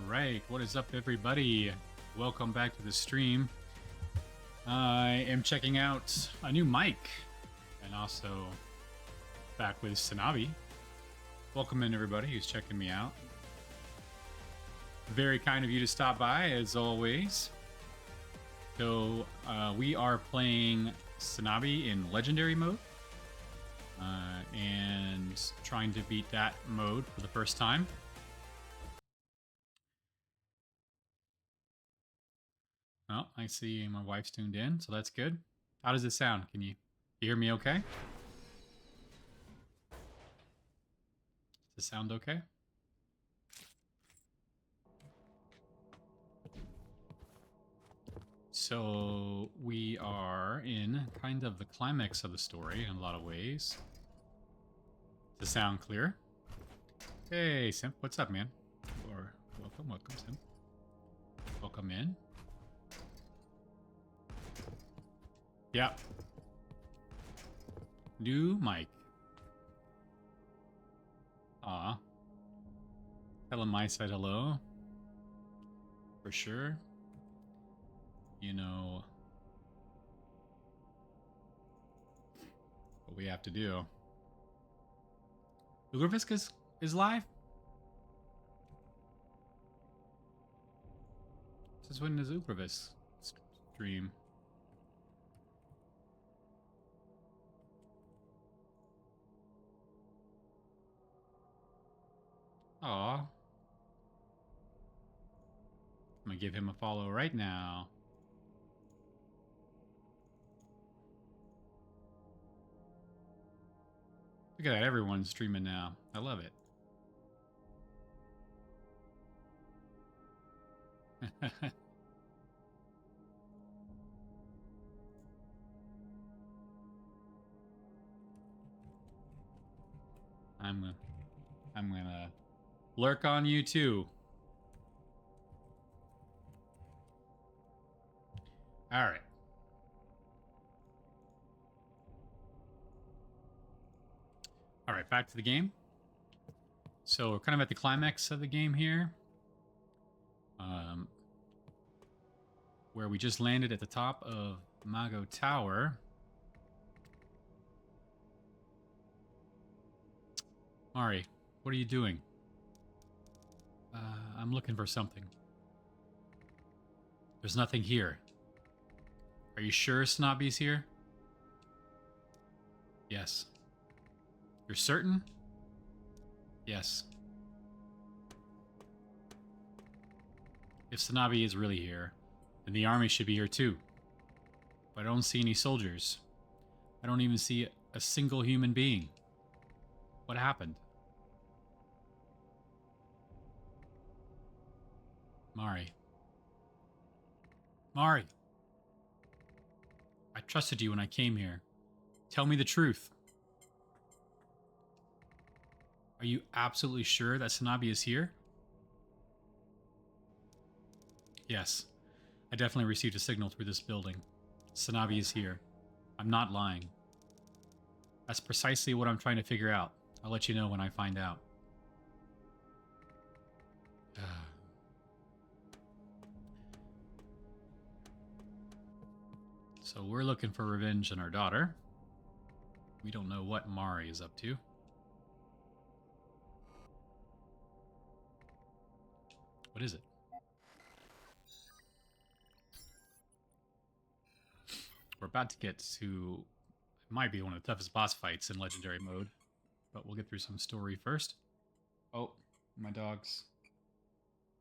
right, what is up, everybody? Welcome back to the stream. I am checking out a new mic and also back with Sanabi. Welcome in, everybody who's checking me out. Very kind of you to stop by, as always. So, we are playing Sanabi in Legendary mode and trying to beat that mode for the first time. Oh, I see my wife's tuned in, so that's good. How does it sound? Can you hear me okay? Does it sound okay? So we are in kind of the climax of the story in a lot of ways. Does it sound clear? Hey, Simp, what's up, man? Or welcome, Simp. Welcome in. Yep. New mic. Aw. Tell him I said hello. For sure. You know what we have to do. Ugravisk is live? Since when does Ugravisk stream? Aw. I'm gonna give him a follow right now. Look at that, everyone's streaming now. I love it. I'm gonna lurk on you too. All right. All right, back to the game. So we're kind of at the climax of the game here. Where we just landed at the top of Mago Tower. Mari, what are you doing? I'm looking for something. There's nothing here. Are you sure Sanabi's here? Yes. You're certain? Yes. If Sanabi is really here, then the army should be here too. But I don't see any soldiers. I don't even see a single human being. What happened? Mari. Mari. I trusted you when I came here. Tell me the truth. Are you absolutely sure that Sanabi is here? Yes. I definitely received a signal through this building. Sanabi is here. I'm not lying. That's precisely what I'm trying to figure out. I'll let you know when I find out. So we're looking for revenge on our daughter. We don't know what Mari is up to. What is it? We're about to get to... It might be one of the toughest boss fights in Legendary mode. But we'll get through some story first. Oh, my dogs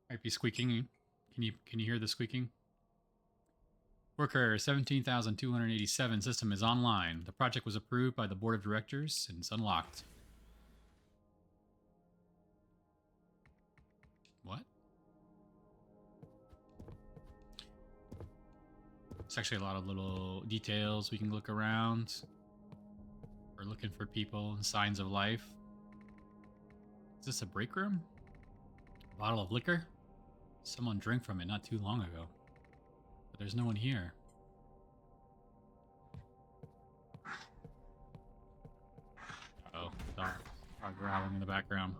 might be squeaking. Can you hear the squeaking? Worker 17,287 system is online. The project was approved by the board of directors and it's unlocked. What? It's actually a lot of little details we can look around. We're looking for people and signs of life. Is this a break room? A bottle of liquor? Someone drank from it not too long ago. But there's no one here. Uh-oh, dog growling in the background.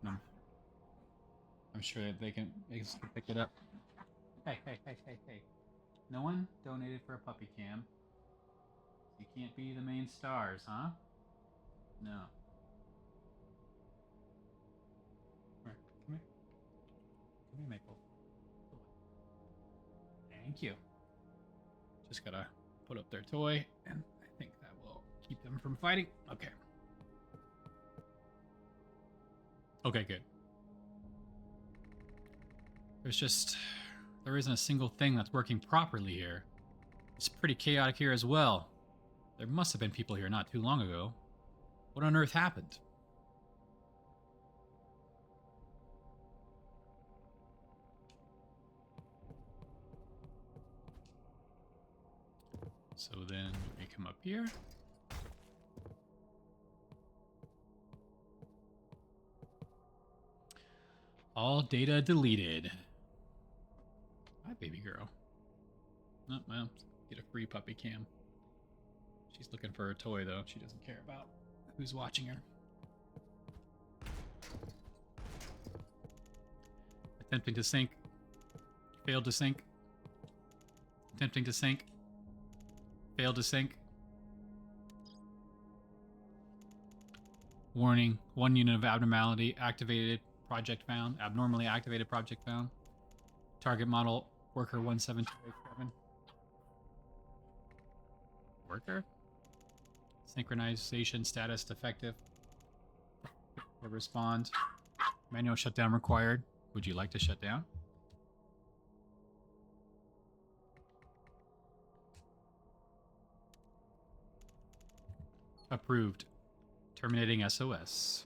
No. I'm sure that they can pick it up. Hey, hey, hey, hey, hey. No one donated for a puppy cam. You can't be the main stars, huh? No. Come here. Come here. Come here, Maple. Thank you. Just gotta put up their toy, and I think that will keep them from fighting. Okay. Okay, good. There isn't a single thing that's working properly here. It's pretty chaotic here as well. There must have been people here not too long ago. What on earth happened? So then we come up here. All data deleted. Hi, baby girl. Oh, well, get a free puppy cam. She's looking for a toy, though. She doesn't care about who's watching her. Attempting to sink. Failed to sink. Attempting to sink. Failed to sink. Warning. 1 unit of abnormality activated. Project found. Abnormally activated project found. Target model worker 17287. Worker? Synchronization status defective. Will respond. Manual shutdown required. Would you like to shut down? Approved. Terminating SOS.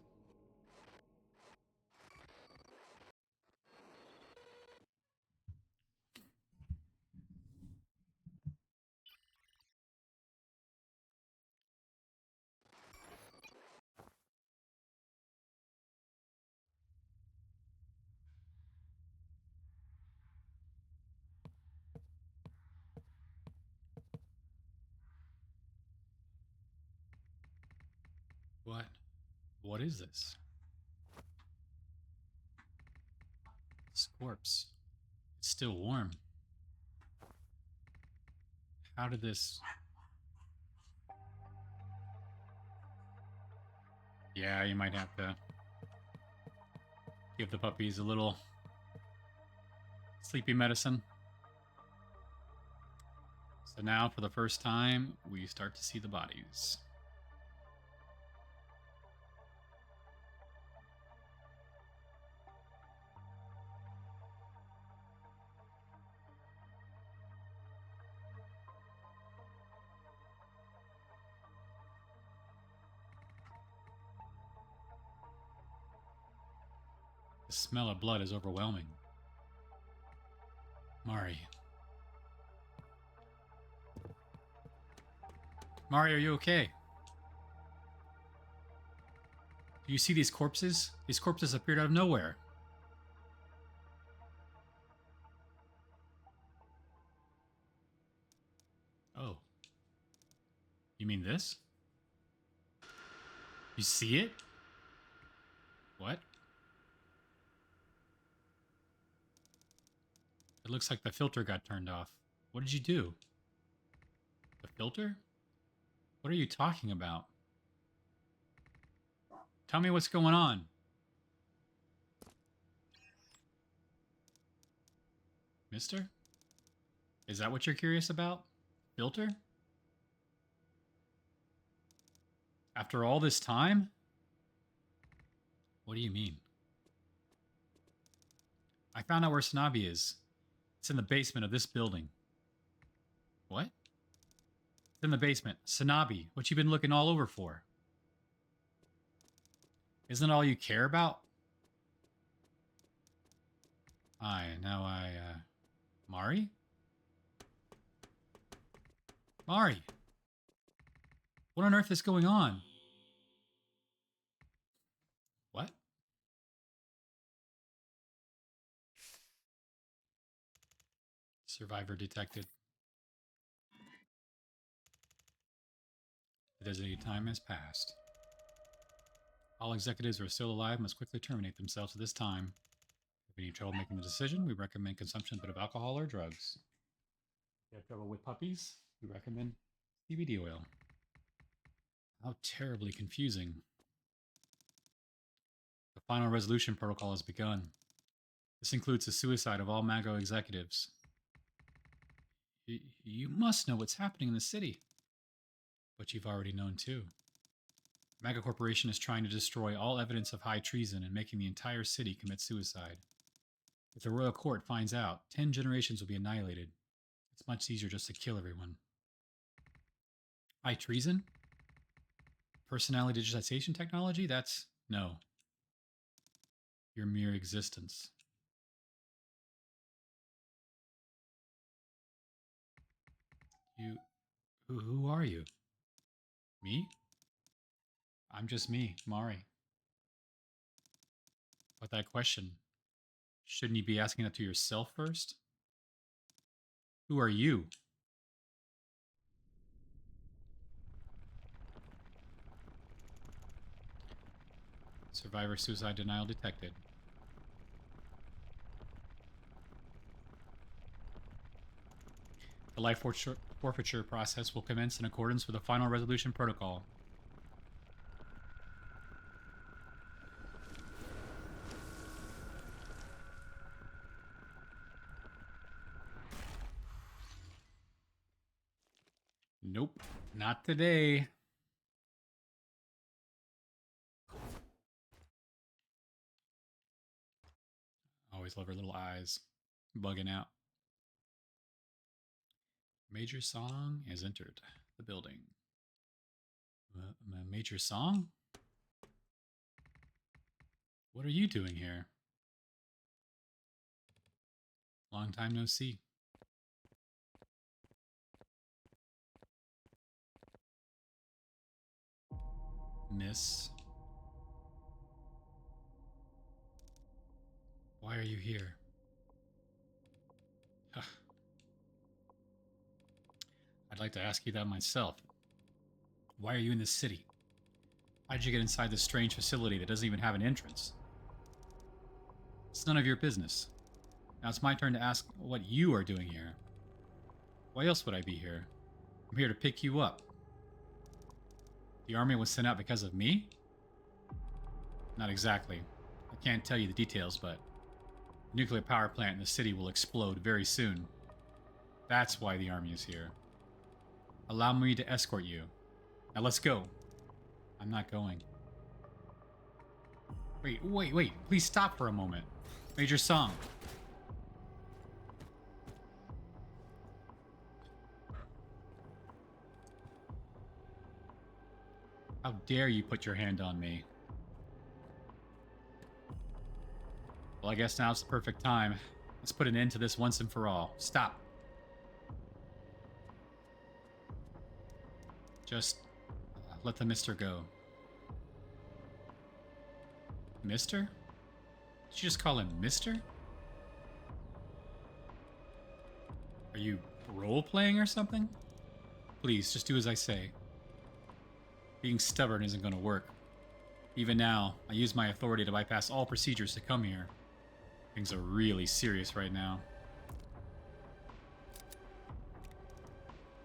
What? What is this? This corpse. It's still warm. How did this... Yeah, you might have to give the puppies a little sleepy medicine. So now, for the first time, we start to see the bodies. The smell of blood is overwhelming. Mari. Mari, are you okay? Do you see these corpses? These corpses appeared out of nowhere. Oh. You mean this? You see it? What? It looks like the filter got turned off. What did you do? The filter? What are you talking about? Tell me what's going on. Mister? Is that what you're curious about? Filter? After all this time? What do you mean? I found out where Sanabi is. It's in the basement of this building. What? It's in the basement. Sanabi, what you been looking all over for? Isn't it all you care about? Mari? Mari! What on earth is going on? What? Survivor detected. The designated time has passed. All executives who are still alive must quickly terminate themselves at this time. If you need trouble making the decision, we recommend consumption of a bit of alcohol or drugs. If you have trouble with puppies, we recommend CBD oil. How terribly confusing. The final resolution protocol has begun. This includes the suicide of all Mago executives. You must know what's happening in the city. But you've already known too. Maga Corporation is trying to destroy all evidence of high treason and making the entire city commit suicide. If the royal court finds out, 10 generations will be annihilated. It's much easier just to kill everyone. High treason? Personality digitization technology? That's... no. Your mere existence. You... Who are you? Me? I'm just me, Mari. But that question, shouldn't you be asking that to yourself first? Who are you? Survivor suicide denial detected. The life forfeiture process will commence in accordance with the final resolution protocol. Nope, not today. Always love her little eyes bugging out. Major Song has entered the building. Major Song? What are you doing here? Long time no see. Miss. Why are you here? I'd like to ask you that myself. Why are you in this city? How did you get inside this strange facility that doesn't even have an entrance? It's none of your business. Now it's my turn to ask what you are doing here. Why else would I be here? I'm here to pick you up. The army was sent out because of me? Not exactly. I can't tell you the details, but the nuclear power plant in the city will explode very soon. That's why the army is here. Allow me to escort you. Now let's go. I'm not going. Wait. Please stop for a moment. Major Song. How dare you put your hand on me? Well, I guess now's the perfect time. Let's put an end to this once and for all. Stop. Just let the mister go. Mister? Did you just call him Mister? Are you role-playing or something? Please, just do as I say. Being stubborn isn't going to work. Even now, I use my authority to bypass all procedures to come here. Things are really serious right now.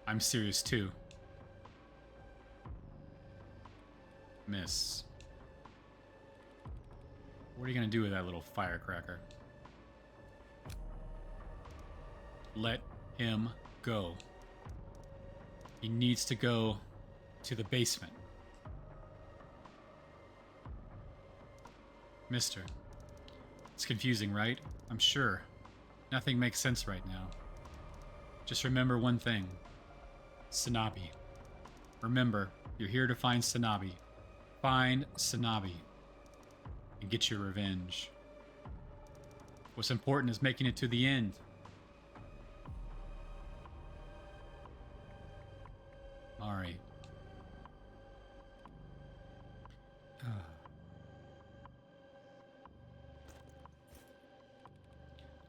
I'm serious too. Miss. What are you going to do with that little firecracker? Let him go. He needs to go to the basement. Mister. It's confusing, right? I'm sure. Nothing makes sense right now. Just remember one thing. Sanabi. Remember, you're here to find Sanabi. Find Sanabi. And get your revenge. What's important is making it to the end. Mari.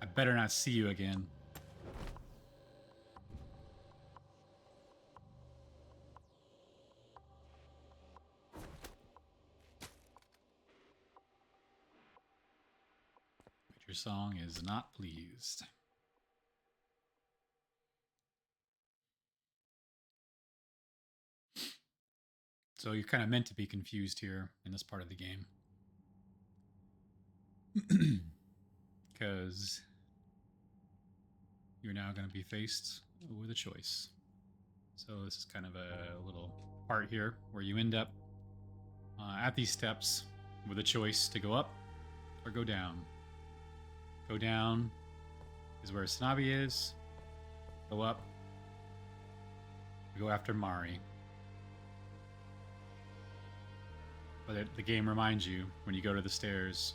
I better not see you again. Major song is not pleased. So you're kind of meant to be confused here in this part of the game. Because you're now going to be faced with a choice. So this is kind of a little part here where you end up at these steps with a choice to go up or go down. Go down is where Sanabi is. Go up. Go after Mari. But the game reminds you when you go to the stairs,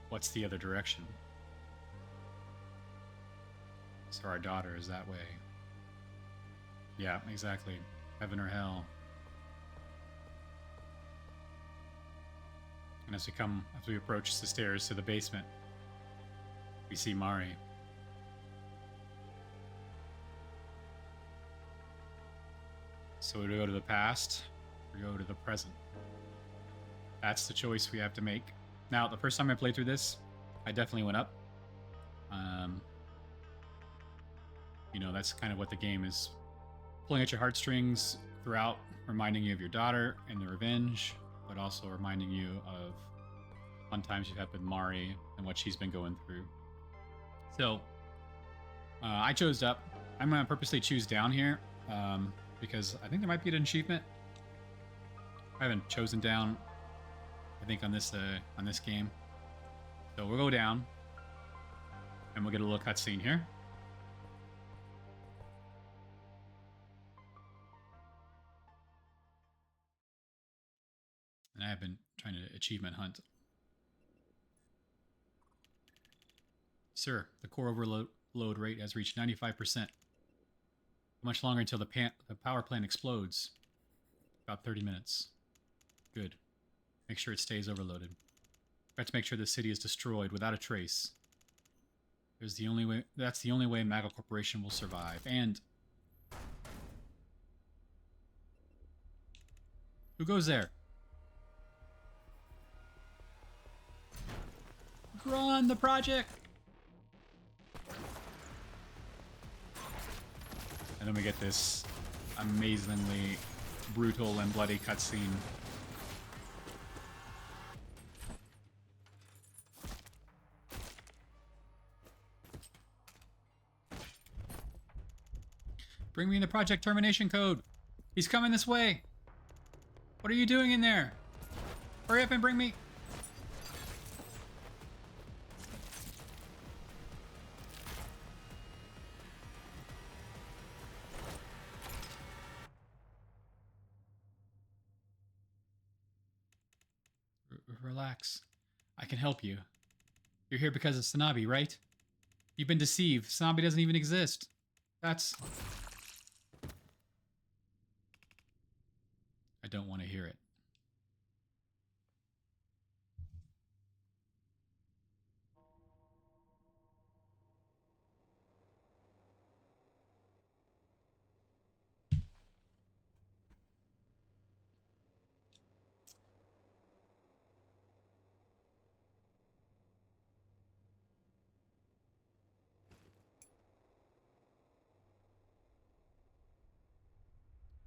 what's the other direction? So our daughter is that way. Yeah, exactly. Heaven or hell. And as we approach the stairs to the basement, we see Mari. So we go to the past, or go to the present. That's the choice we have to make. Now, the first time I played through this, I definitely went up. You know, that's kind of what the game is, pulling at your heartstrings throughout, reminding you of your daughter and the revenge, but also reminding you of fun times you've had with Mari and what she's been going through. So, I chose up. I'm going to purposely choose down here, because I think there might be an achievement. I haven't chosen down, I think, on this game. So we'll go down, and we'll get a little cutscene here. And I have been trying to achievement hunt. Sir, the core overload rate has reached 95%. How much longer until the power plant explodes? About 30 minutes. Good. Make sure it stays overloaded. We have to make sure the city is destroyed without a trace. That's the only way Magel Corporation will survive. And who goes there? Run the project! And then we get this amazingly brutal and bloody cutscene. Bring me the project termination code. He's coming this way. What are you doing in there? Hurry up and bring me... Relax. I can help you. You're here because of Sanabi, right? You've been deceived. Sanabi doesn't even exist. That's... I don't want to hear it.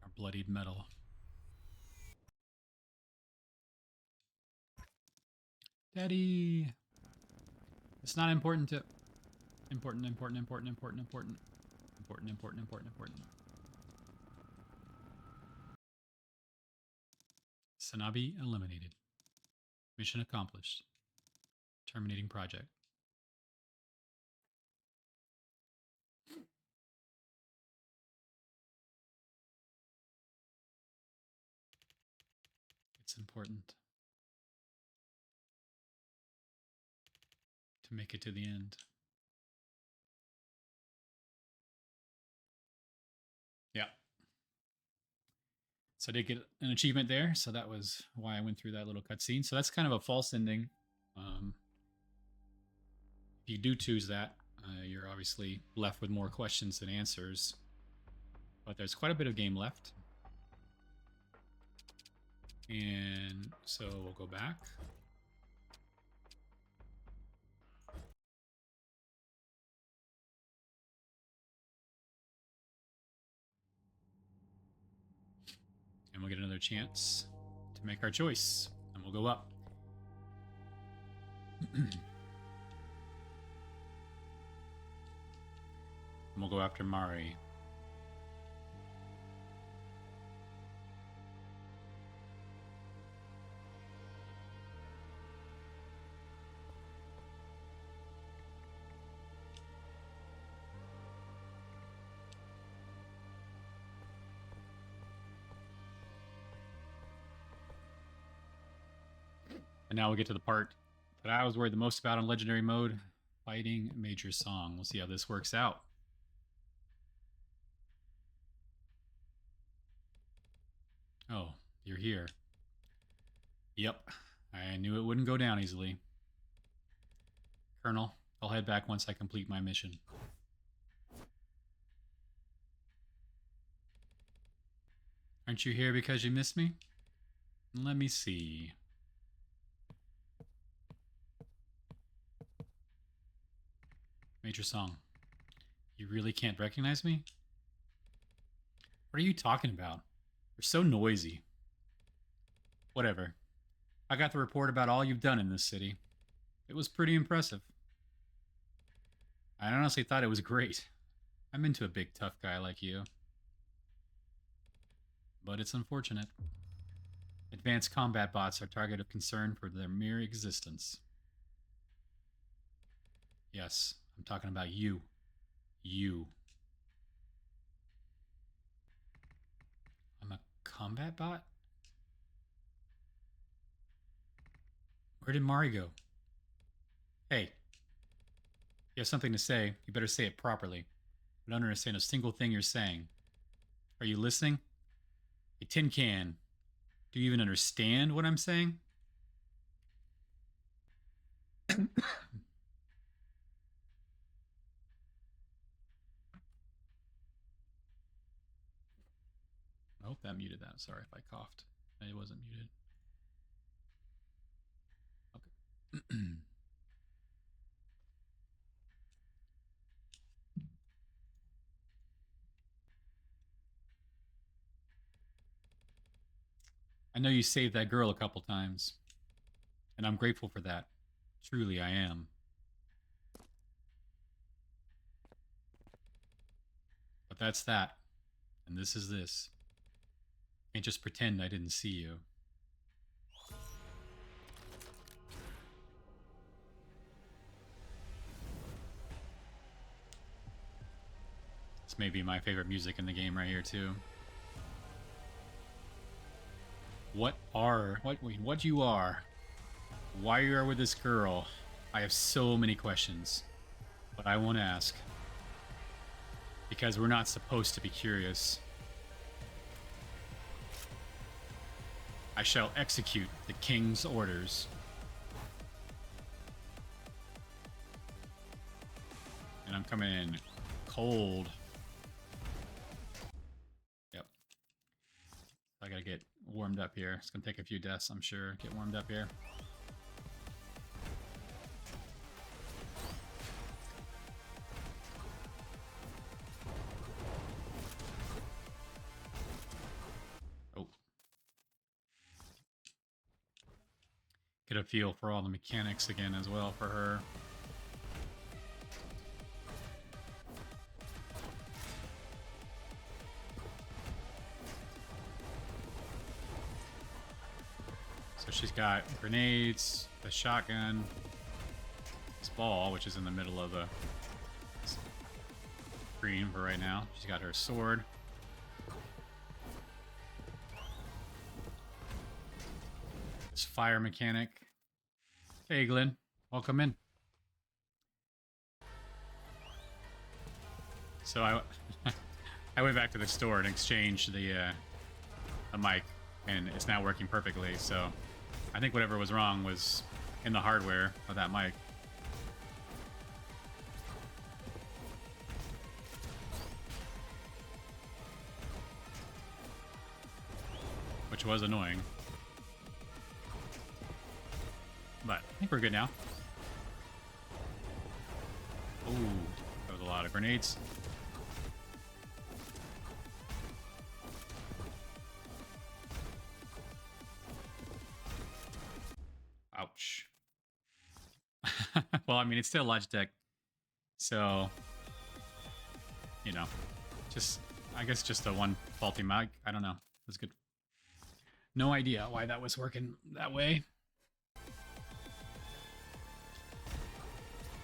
Our bloodied metal. Daddy! It's not important to... Important. Sanabi eliminated. Mission accomplished. Terminating project. It's important to make it to the end. Yeah. So I did get an achievement there, so that was why I went through that little cutscene. So that's kind of a false ending. If you do choose that, you're obviously left with more questions than answers. But there's quite a bit of game left. And so we'll go back. another chance to make our choice, and we'll go up. And we'll go after Mari. And now we'll get to the part that I was worried the most about on Legendary mode. Fighting Major Song. We'll see how this works out. Oh, you're here. Yep. I knew it wouldn't go down easily. Colonel, I'll head back once I complete my mission. Aren't you here because you missed me? Let me see. Major Song, you really can't recognize me? What are you talking about? You're so noisy. Whatever. I got the report about all you've done in this city. It was pretty impressive. I honestly thought it was great. I'm into a big tough guy like you. But it's unfortunate. Advanced combat bots are target of concern for their mere existence. Yes, I'm talking about you. You. I'm a combat bot? Where did Mari go? Hey. You have something to say, you better say it properly. I don't understand a single thing you're saying. Are you listening? Hey, Tin Can. Do you even understand what I'm saying? I hope that muted that. Sorry if I coughed. It wasn't muted. Okay. I know you saved that girl a couple times, and I'm grateful for that. Truly, I am. But that's that, and this is this. Can't just pretend I didn't see you. This may be my favorite music in the game right here, too. What you are, why you are with this girl, I have so many questions, but I won't ask. Because we're not supposed to be curious. I shall execute the king's orders. And I'm coming in cold. Yep. I gotta get warmed up here. It's gonna take a few deaths, I'm sure. Get warmed up here. Oh. Get a feel for all the mechanics again as well for her. So she's got grenades, a shotgun, this ball, which is in the middle of the screen for right now. She's got her sword. This fire mechanic. Hey, Glenn. Welcome in. So I went back to the store and exchanged the mic, and it's now working perfectly. So I think whatever was wrong was in the hardware of that mic. Which was annoying. But I think we're good now. Ooh, that was a lot of grenades. Well, I mean, it's still Logitech, so you know, just I guess just the one faulty mic. I don't know. That's good. No idea why that was working that way.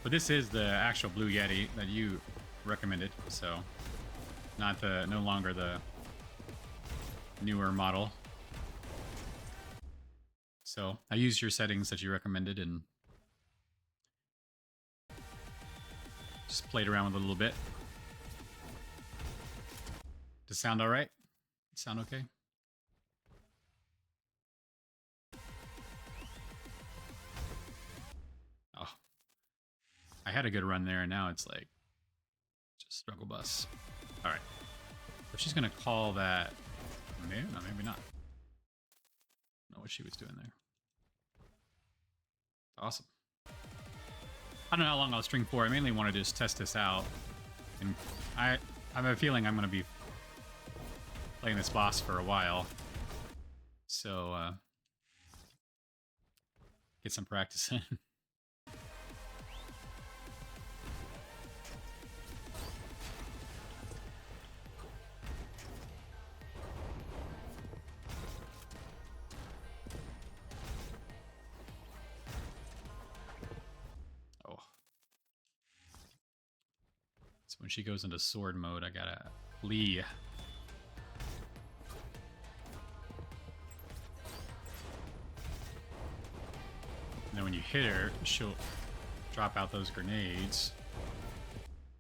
But this is the actual Blue Yeti that you recommended, so not the no longer the newer model. So I used your settings that you recommended and just played around with it a little bit. Does it sound all right? Sound okay? Oh, I had a good run there, and now it's like just struggle bus. All right, so she's gonna call that. Maybe, no, maybe not. I don't know what she was doing there. Awesome. I don't know how long I'll string for. I mainly want to just test this out, and I have a feeling I'm gonna be playing this boss for a while, so get some practice in. Oh, so when she goes into sword mode, I gotta flee. And then when you hit her, she'll drop out those grenades.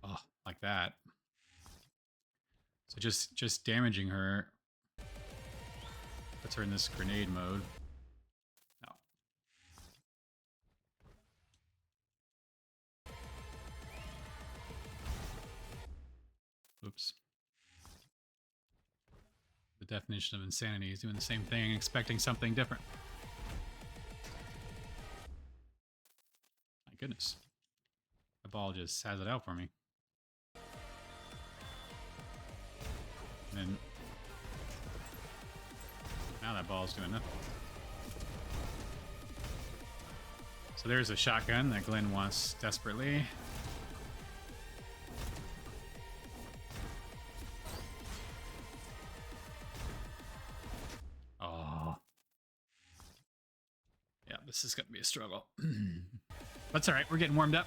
Oh, like that. So just damaging her puts her in this grenade mode. No. Oops. The definition of insanity is doing the same thing, expecting something different. My goodness. The ball just has it out for me. And then now that ball's doing nothing. So there's a shotgun that Glenn wants desperately. Oh. Yeah, this is going to be a struggle. That's all right. We're getting warmed up.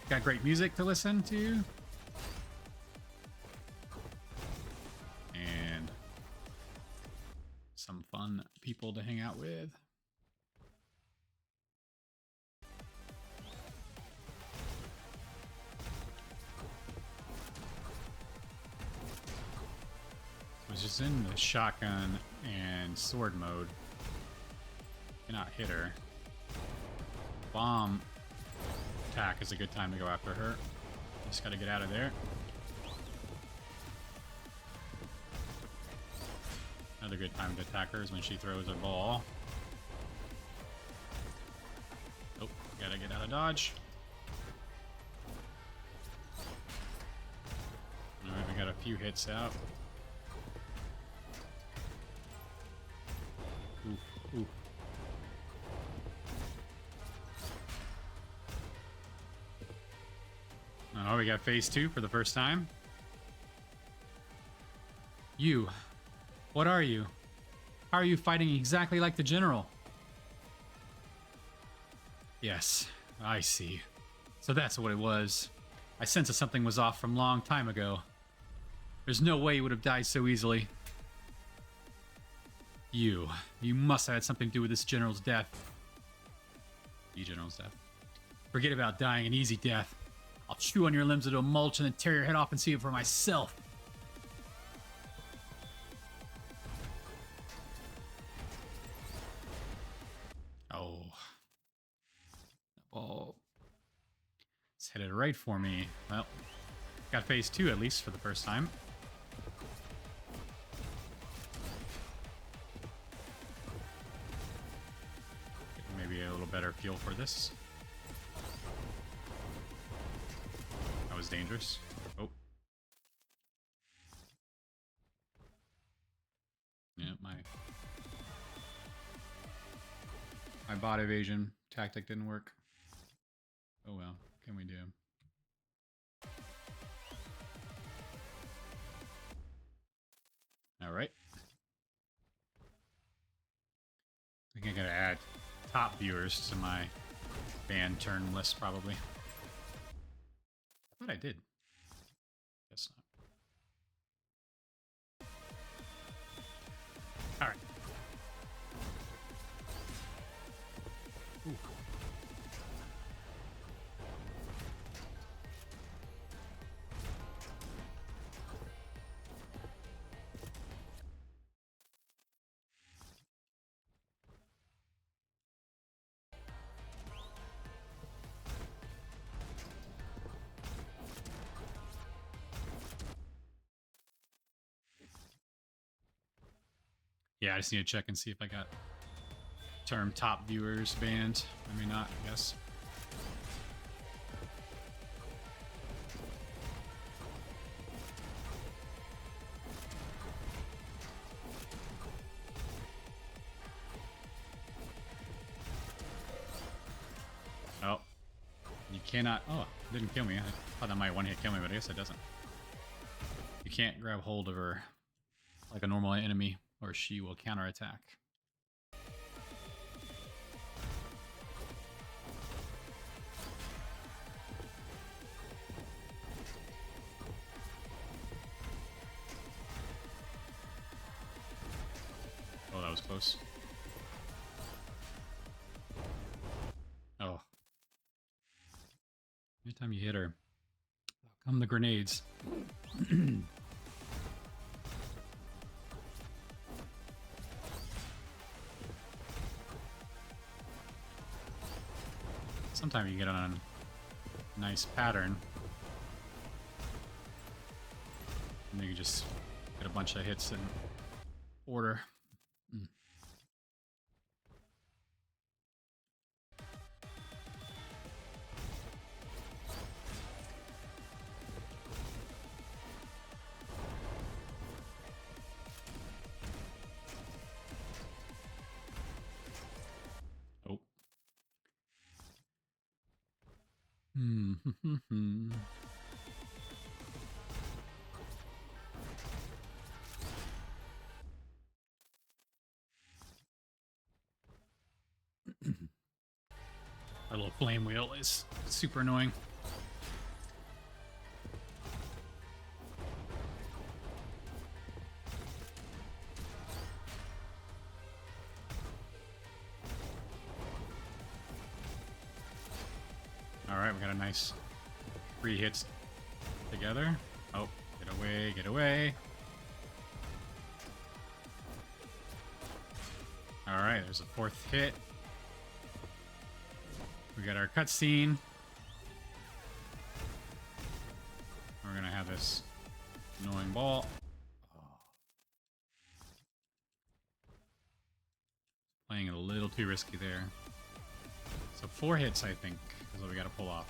Got great music to listen to. And some fun people to hang out with. I was just in the shotgun and sword mode. Cannot hit her. Bomb attack is a good time to go after her. Just gotta get out of there. Another good time to attack her is when she throws her ball. Oh, gotta get out of dodge. Alright, we got a few hits out. Ooh, ooh. Oh, we got phase 2 for the first time. You. What are you? How are you fighting exactly like the general? Yes, I see. So that's what it was. I sensed that something was off from long time ago. There's no way you would have died so easily. You must have had something to do with this general's death. The general's death. Forget about dying an easy death. I'll chew on your limbs into a mulch and then tear your head off and see it for myself. Oh. That ball. It's headed right for me. Well, got phase 2 at least for the first time. Maybe a little better feel for this. That was dangerous. Oh. Yeah, my bot evasion tactic didn't work. Oh well, can we do? All right. I think I gotta add top viewers to my band turn list probably. I thought I did. Guess not. All right. Ooh. Yeah, I just need to check and see if I got term top viewers banned. I may not, I guess. Oh. You cannot... Oh, it didn't kill me. I thought that might one-hit kill me, but I guess it doesn't. You can't grab hold of her like a normal enemy, or she will counterattack. Oh, that was close. Oh. Anytime you hit her, out come the grenades. Sometimes you get on a nice pattern, and then you just get a bunch of hits in order. Oh. Our little flame wheel is super annoying. Alright, we got a nice 3 hits together. Oh, get away, get away. Alright, there's a 4th hit. We got our cutscene. We're gonna have this annoying ball. Oh. Playing a little too risky there. So 4 hits, I think, is what we gotta pull off.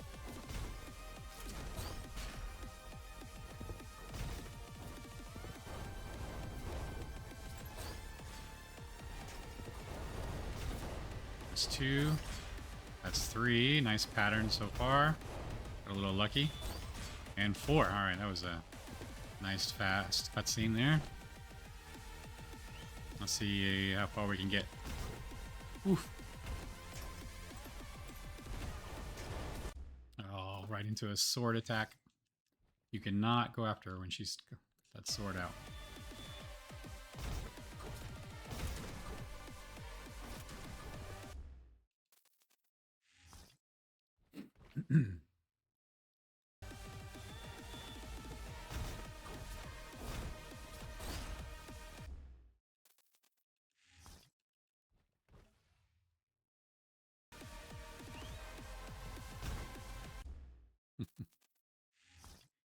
That's 2. That's 3. Nice pattern so far. Got a little lucky. And 4. Alright, that was a nice fast cutscene there. Let's see how far we can get. Oof. Oh, right into a sword attack. You cannot go after her when she's got that sword out.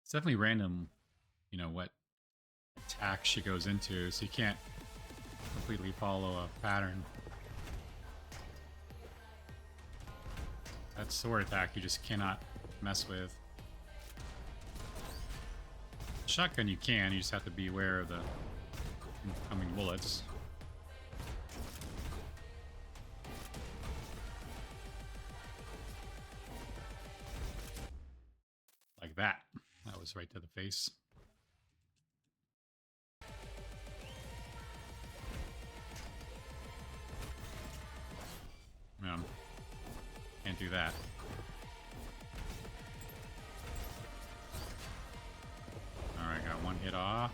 It's definitely random, you know, what attack she goes into, so you can't completely follow a pattern. That sword attack you just cannot mess with. Shotgun you can, you just have to be aware of the incoming bullets. That's right to the face. Can't do that. Alright, got one hit off.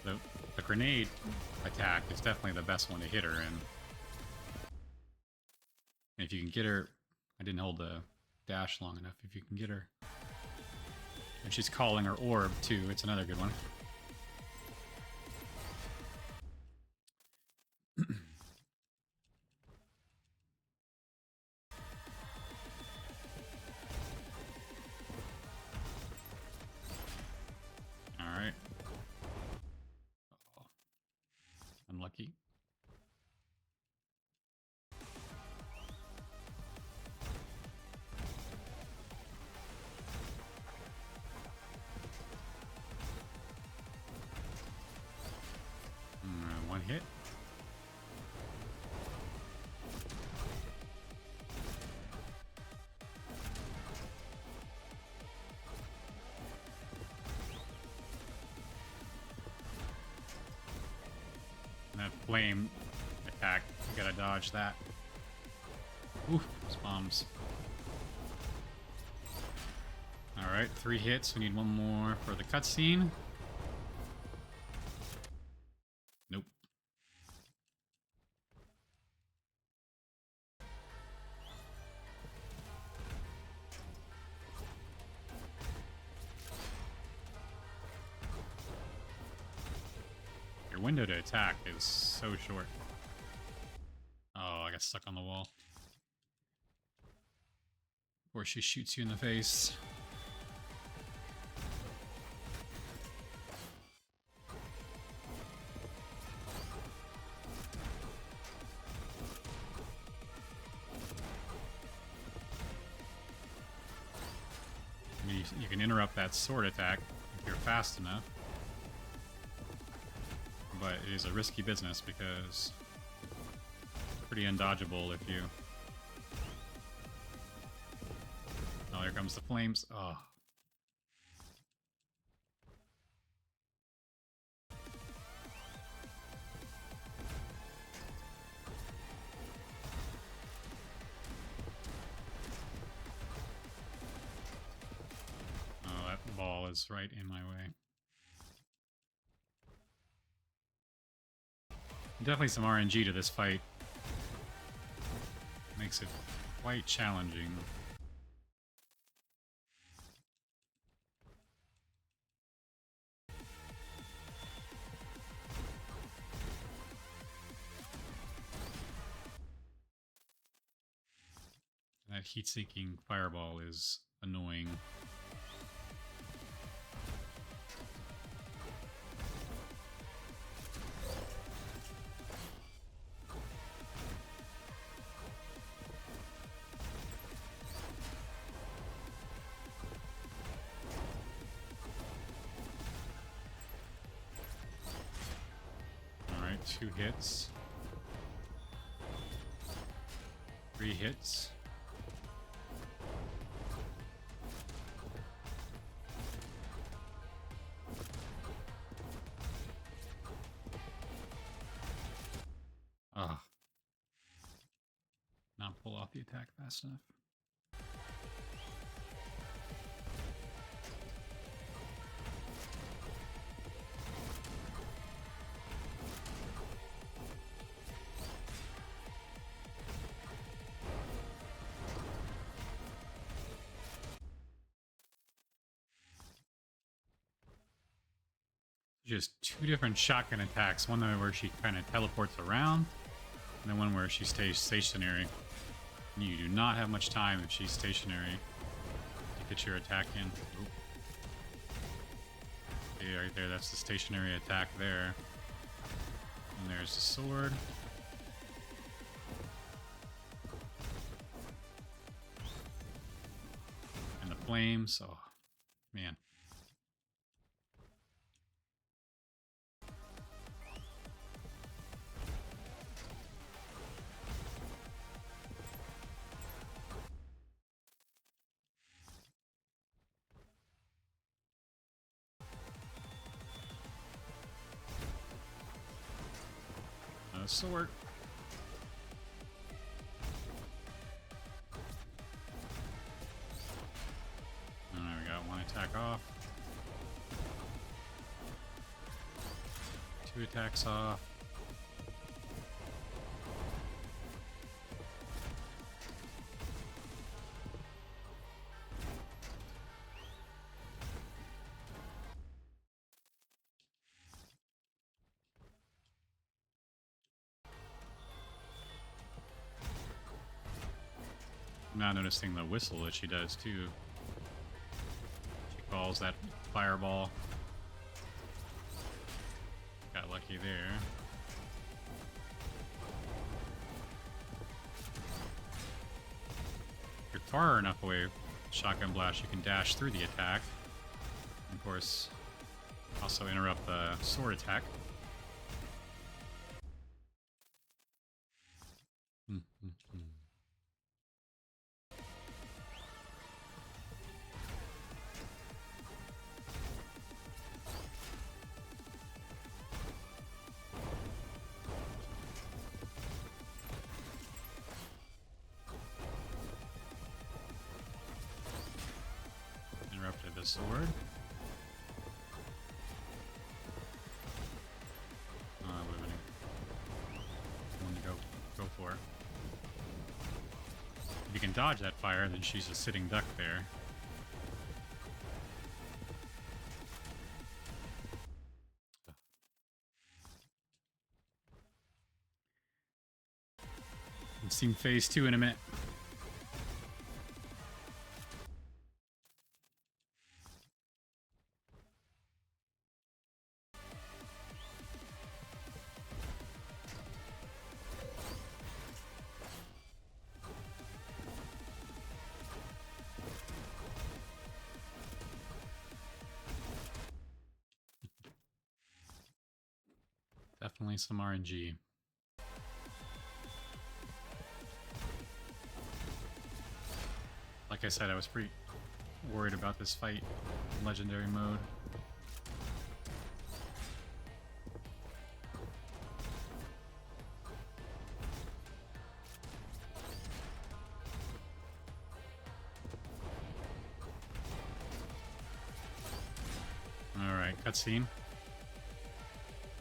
The grenade attack is definitely the best one to hit her in. And if you can get her... I didn't hold the dash long enough. If you can get her... And she's calling her orb, too. It's another good one. Alright. Oh. Unlucky. One hit. And that flame attack, you gotta dodge that. Ooh, those bombs. Alright, 3 hits. We need one more for the cutscene. Nope. Your window to attack is so short. Oh, I got stuck on the wall. Or she shoots you in the face. I mean, you can interrupt that sword attack if you're fast enough. But it is a risky business because it's pretty undodgeable if you... Oh, here comes the flames. Oh. Oh, that ball is right in my way. Definitely some RNG to this fight. Makes it quite challenging. That heat-seeking fireball is annoying. Alright, 2 hits. 3 hits. Ah. Not pull off the attack fast enough. Just 2 different shotgun attacks. One where she kind of teleports around, and then one where she stays stationary. And you do not have much time if she's stationary to get your attack in. Oop. See, right there, that's the stationary attack there. And there's the sword. And the flames. Oh, man. the sword. Alright, we got one attack off. 2 attacks off. I'm now noticing the whistle that she does too. She calls that fireball. Got lucky there. If you're far enough away with shotgun blast, you can dash through the attack. And of course, also interrupt the sword attack. Interrupted the sword. One to go for it. If you can dodge that fire, then she's a sitting duck there. We've seen phase 2 in a minute. Definitely some RNG. Like I said, I was pretty worried about this fight in legendary mode. Alright, cutscene.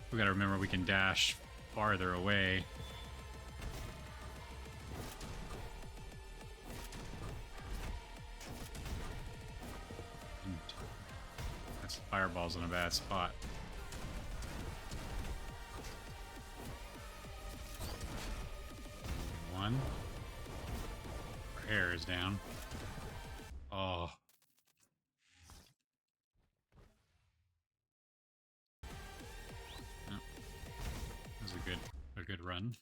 We gotta remember we can dash farther away. And that's fireballs in a bad spot. One. Our hair is down. Oh. A good run.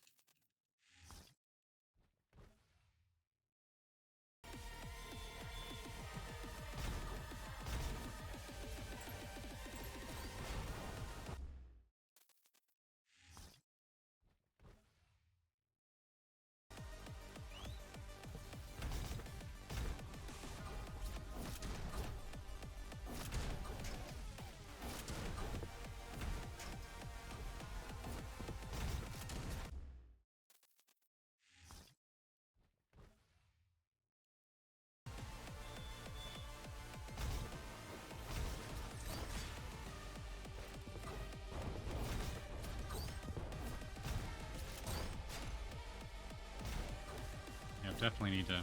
Definitely need to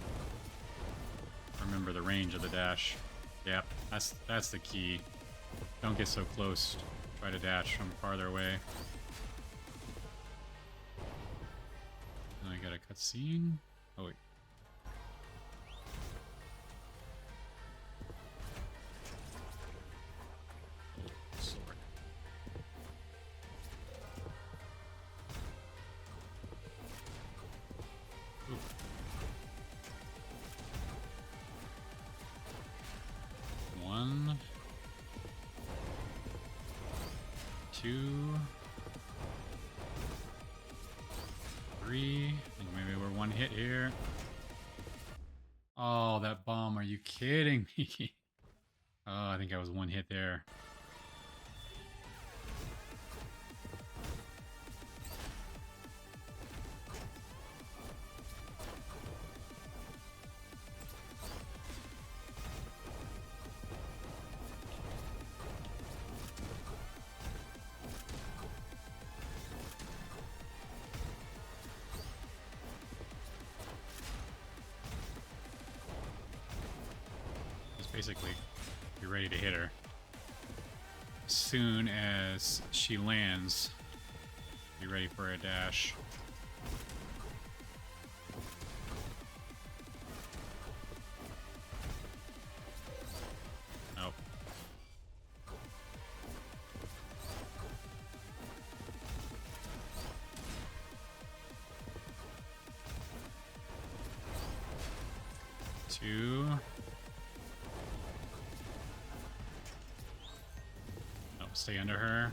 remember the range of the dash. Yep, that's the key. Don't get so close. Try to dash from farther away. And I got a cutscene. Oh wait. Sword. Ooh. 1, 2, 3. I think maybe we're one hit here. Oh, that bomb. Are you kidding me? Oh, I think I was one hit there. Basically, you're ready to hit her. As soon as she lands, be ready for a dash. Oh. Two. Oh, stay under her.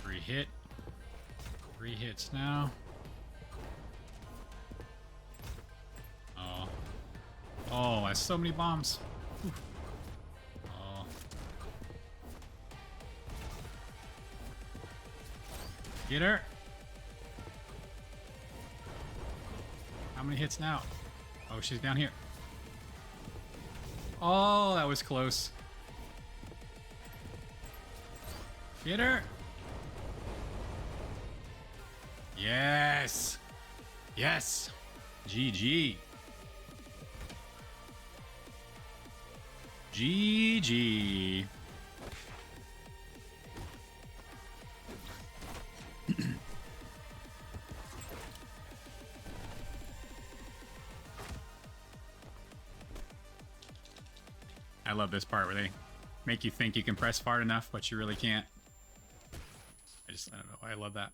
3 hit. 3 hits now. Oh. Oh, that's so many bombs. Oof. Oh. Get her. How many hits now? Oh, she's down here. Oh, that was close. Get her. Yes. Yes. GG. GG. I love this part where they make you think you can press hard enough, but you really can't. I don't know. I love that.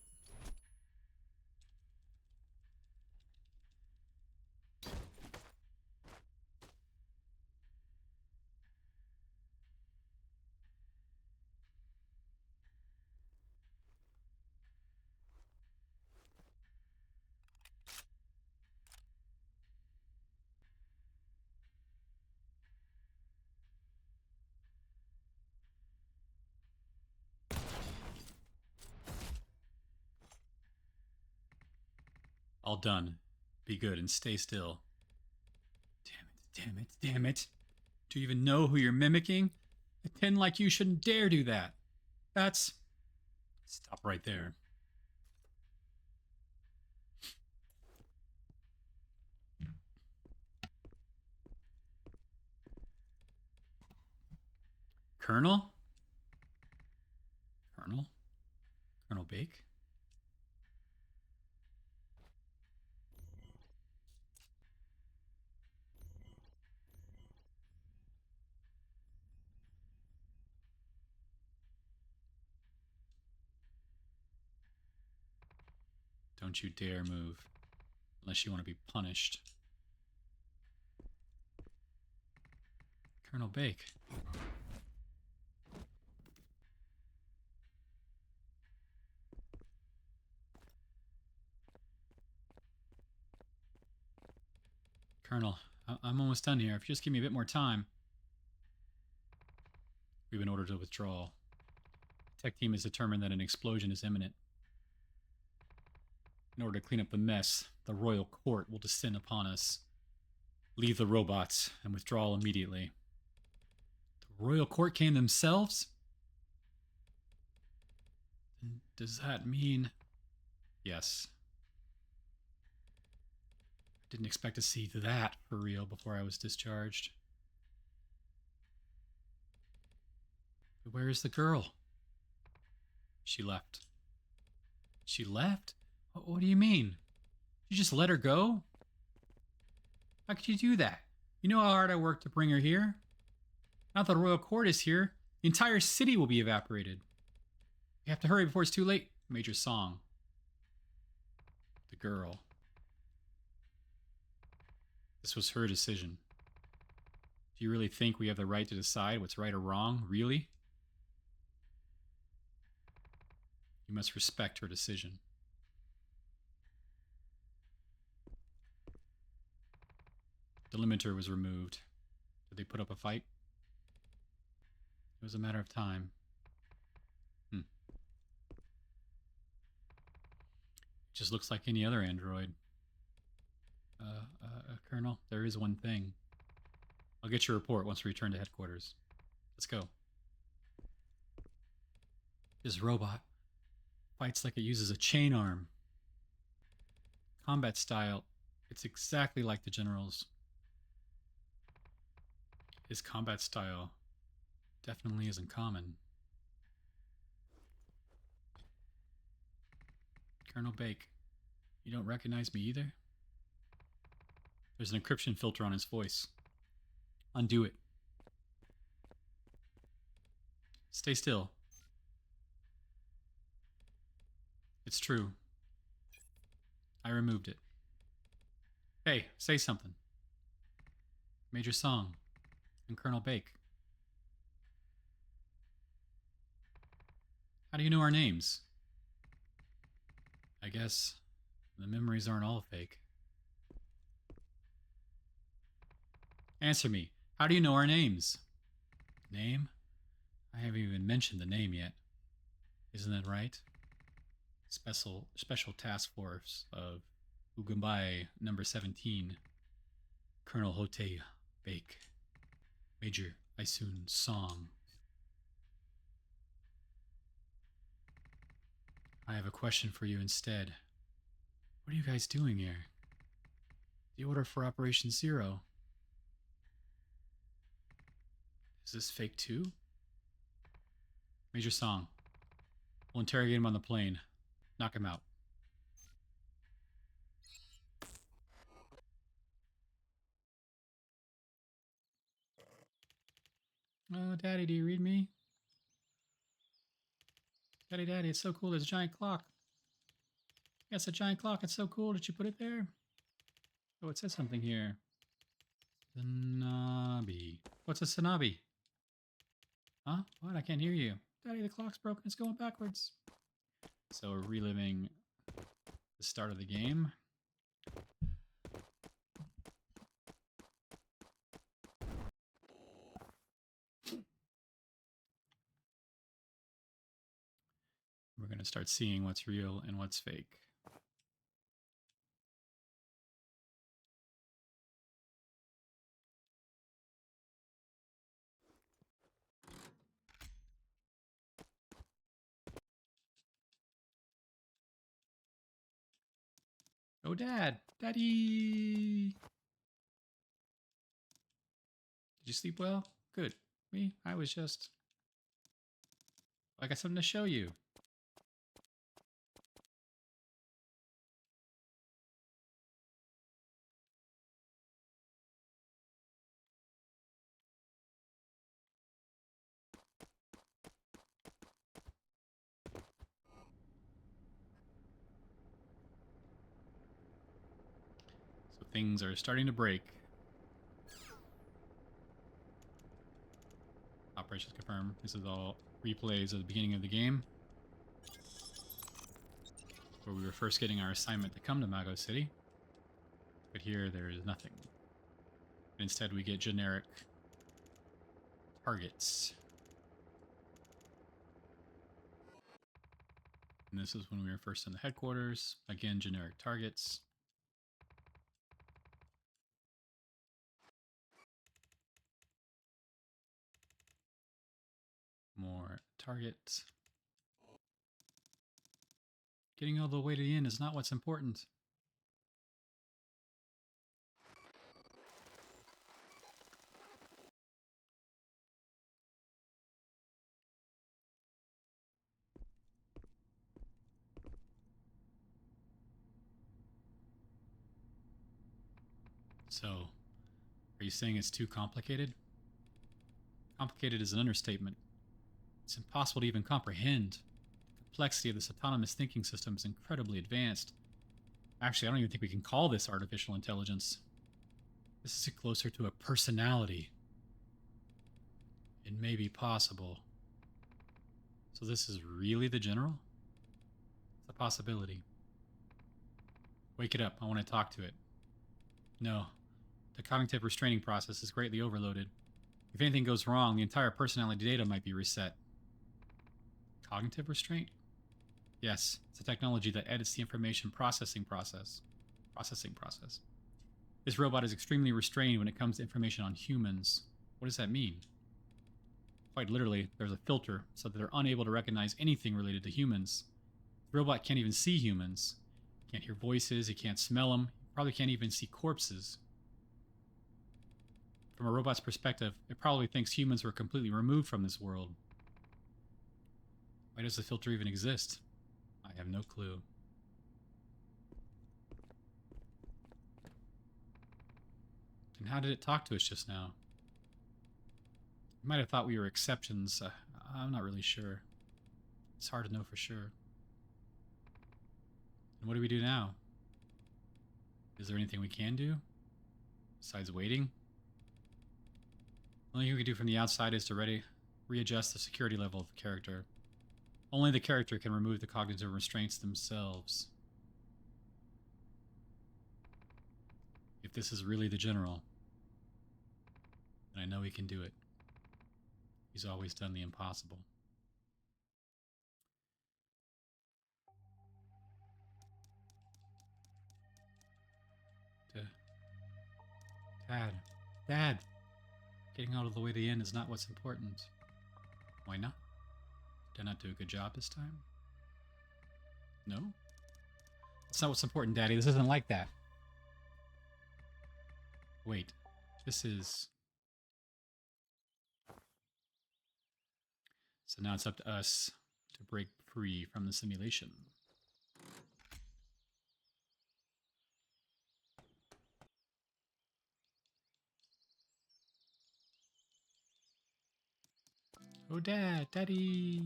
All done. Be good and stay still. Damn it, damn it, damn it. Do you even know who you're mimicking? A 10 like you shouldn't dare do that. That's... Stop right there. Colonel? Colonel? Colonel Bake? Don't you dare move. Unless you want to be punished. Colonel Bake. Colonel, I'm almost done here. If you just give me a bit more time. We've been ordered to withdraw. The tech team has determined that an explosion is imminent. In order to clean up the mess, the royal court will descend upon us. Leave the robots and withdraw immediately. The royal court came themselves? Does that mean... Yes. I didn't expect to see that for real before I was discharged. But where is the girl? She left. She left? What do you mean? You just let her go? How could you do that? You know how hard I worked to bring her here? Now that the royal court is here, the entire city will be evaporated. We have to hurry before it's too late. Major Song. The girl. This was her decision. Do you really think we have the right to decide what's right or wrong? Really? You must respect her decision. The limiter was removed. Did they put up a fight? It was a matter of time. It just looks like any other android. Colonel, there is one thing. I'll get your report once we return to headquarters. Let's go. This robot fights like it uses a chain arm. Combat style, it's exactly like the General's. His combat style definitely isn't common. Colonel Bake, you don't recognize me either? There's an encryption filter on his voice. Undo it. Stay still. It's true. I removed it. Hey, say something. Major Song and Colonel Bake. How do you know our names? I guess the memories aren't all fake. Answer me. How do you know our names? Name? I haven't even mentioned the name yet. Isn't that right? Special Task Force of Ugumbai number 17. Colonel Hote Bake. Major Isun Song. I have a question for you instead. What are you guys doing here? The order for Operation Zero. Is this fake too? Major Song. We'll interrogate him on the plane. Knock him out. Oh, Daddy, do you read me? Daddy, it's so cool. There's a giant clock. Yeah, it's a giant clock. It's so cool. Did you put it there? Oh, it says something here. Sanabi. What's a Sanabi? Huh? What? I can't hear you. Daddy, the clock's broken. It's going backwards. So we're reliving the start of the game. We're going to start seeing what's real and what's fake. Oh, Dad! Daddy! Did you sleep well? Good. Me? I was just... I got something to show you. So things are starting to break. Operations confirmed. This is all replays of the beginning of the game, where we were first getting our assignment to come to Mago City. But here there is nothing. Instead we get generic targets. And this is when we were first in the headquarters. Again, generic targets. More targets. Getting all the way to the end is not what's important. So, are you saying it's too complicated? Complicated is an understatement. It's impossible to even comprehend. The complexity of this autonomous thinking system is incredibly advanced. Actually, I don't even think we can call this artificial intelligence. This is closer to a personality. It may be possible. So this is really the general? It's a possibility. Wake it up. I want to talk to it. No. The cognitive restraining process is greatly overloaded. If anything goes wrong, the entire personality data might be reset. Cognitive restraint? Yes, it's a technology that edits the information processing process. This robot is extremely restrained when it comes to information on humans. What does that mean? Quite literally, there's a filter so that they're unable to recognize anything related to humans. The robot can't even see humans. He can't hear voices, he can't smell them, he probably can't even see corpses. From a robot's perspective, it probably thinks humans were completely removed from this world. Why does the filter even exist? I have no clue. And how did it talk to us just now? You might have thought we were exceptions. I'm not really sure. It's hard to know for sure. And what do we do now? Is there anything we can do? Besides waiting? The only thing we can do from the outside is to readjust the security level of the character. Only the character can remove the cognitive restraints themselves. If this is really the general, then I know he can do it. He's always done the impossible. Dad, getting out of the way to the end is not what's important. Why not? Did I not do a good job this time? No? That's not what's important, Daddy. This isn't like that. Wait, this is... So now it's up to us to break free from the simulation. Oh, Daddy!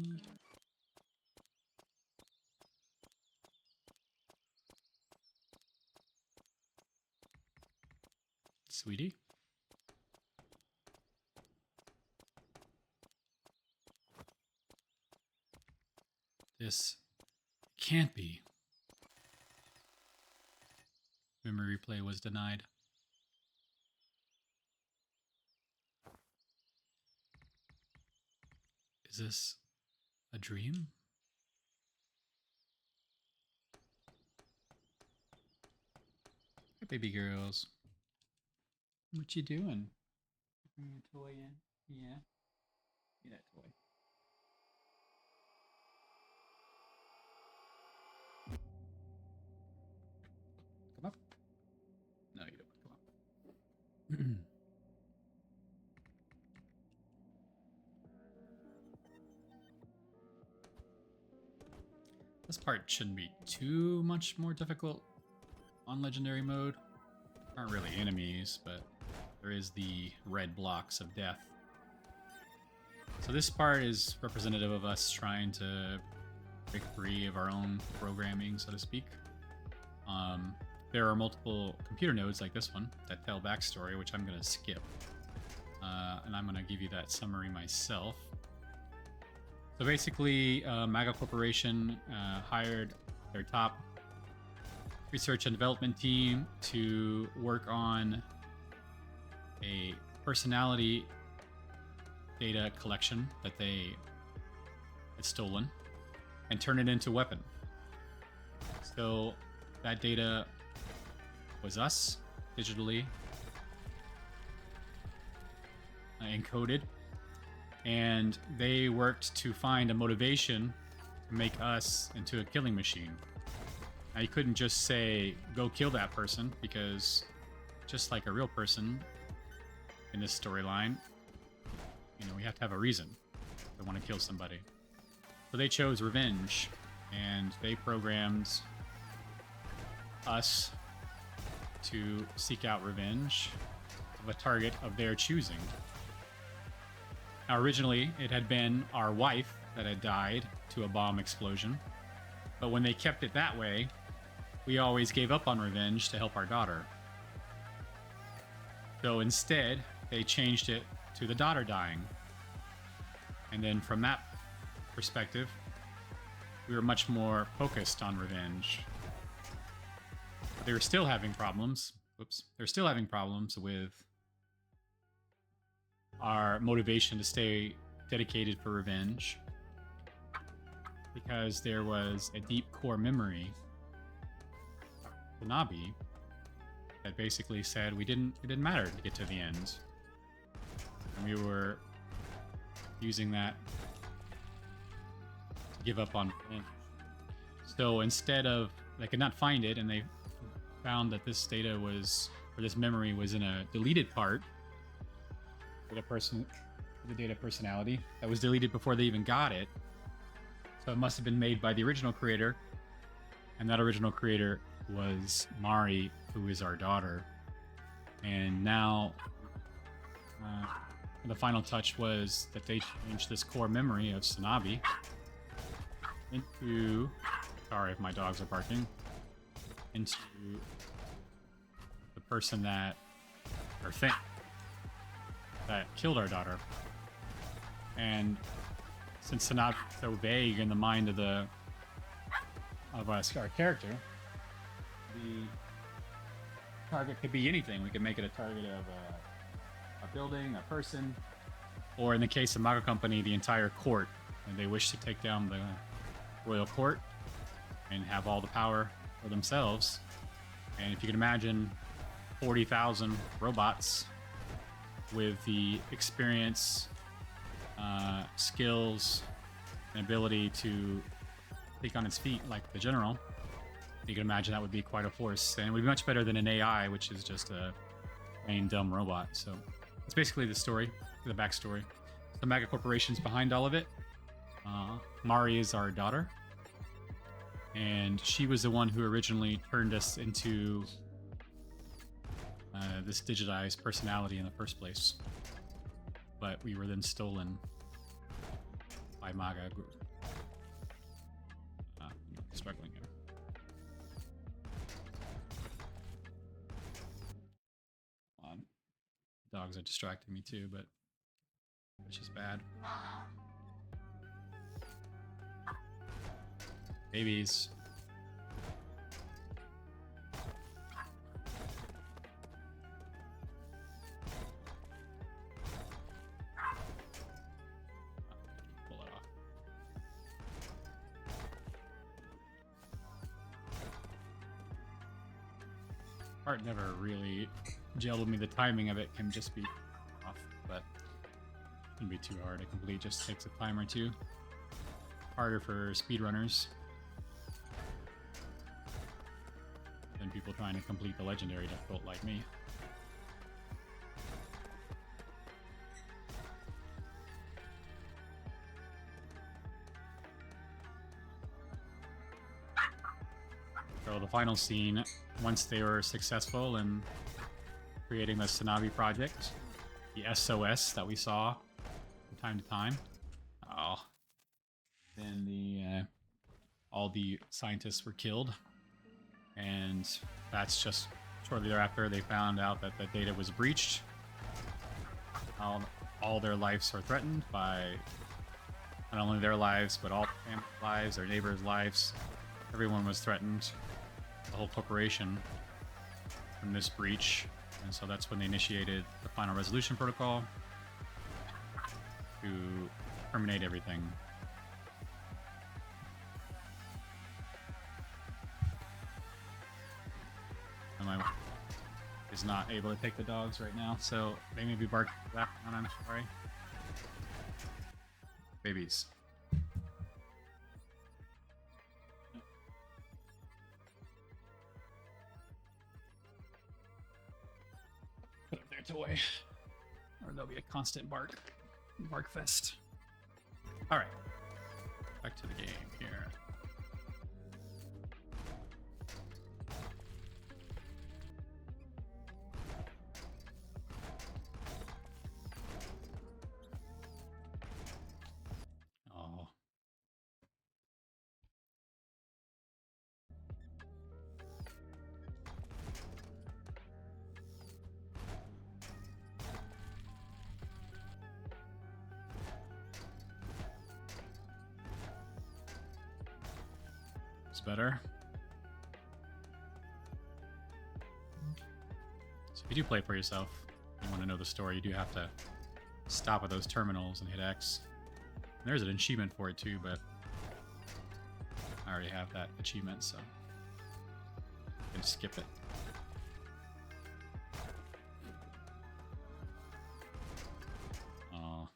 Sweetie? This can't be. Memory replay was denied. Is this a dream? Hey, baby girls. What you doing? Bring a toy in? Yeah. Get that toy. Come up. No, you don't want to come up. This part shouldn't be too much more difficult on legendary mode. Aren't really enemies, but there is the red blocks of death. So this part is representative of us trying to break free of our own programming, so to speak. There are multiple computer nodes like this one that tell backstory, which I'm going to skip. And I'm going to give you that summary myself. So basically, MAGA Corporation hired their top research and development team to work on a personality data collection that they had stolen and turn it into a weapon. So that data was us digitally encoded, and they worked to find a motivation to make us into a killing machine. Now, you couldn't just say, go kill that person, because just like a real person in this storyline, you know, we have to have a reason to want to kill somebody. So they chose revenge, and they programmed us to seek out revenge of a target of their choosing. Now, originally, it had been our wife that had died to a bomb explosion, but when they kept it that way, we always gave up on revenge to help our daughter. So instead, they changed it to the daughter dying. And then from that perspective, we were much more focused on revenge. But they were still having problems. They're still having problems with our motivation to stay dedicated for revenge, because there was a deep core memory, Sanabi, that basically said it didn't matter to get to the end. And we were using that to give up on revenge. So instead of, they could not find it, and they found that this data was, or this memory was in a deleted part the data personality that was deleted before they even got it. So it must have been made by the original creator, and that original creator was Mari, who is our daughter. And now, the final touch was that they changed this core memory of Sanabi into... Sorry if my dogs are barking. Into the person that... or thing that killed our daughter. And since Sanabi is so vague in the mind of us, our character, the target could be anything. We could make it a target of a building, a person, or in the case of Mago Company, the entire court. And they wish to take down the royal court and have all the power for themselves. And if you can imagine 40,000 robots with the experience, skills, and ability to think on its feet like the general, you can imagine that would be quite a force. And it would be much better than an AI, which is just a plain dumb robot. So it's basically the story, the backstory. The Maga Corporation's behind all of it. Mari is our daughter. And she was the one who originally turned us into this digitized personality in the first place. But we were then stolen by Maga Group. Struggling here. Come on. Dogs are distracting me too, but it's just bad. Babies. Pull it off. Part never really gelled with me. The timing of it can just be off, but it can be too hard to complete. Just takes a time or two. Harder for speedrunners than people trying to complete the legendary difficult like me. So the final scene, once they were successful in creating the Sanabi project, the SOS that we saw from time to time, then all the scientists were killed, and that's just shortly thereafter they found out that the data was breached. All their lives are threatened by not only their lives, but all the family lives, their neighbors' lives. Everyone was threatened, the whole corporation, from this breach. And so that's when they initiated the final resolution protocol to terminate everything. And my wife is not able to take the dogs right now, so they may be barking back on, I'm sorry. Babies. Put up their toy, or there'll be a constant bark fest. All right, back to the game here. Oh. Better. So if you do play for yourself, you want to know the story, you do have to stop at those terminals and hit X. And there's an achievement for it too, but I already have that achievement, so I can skip it. Oh.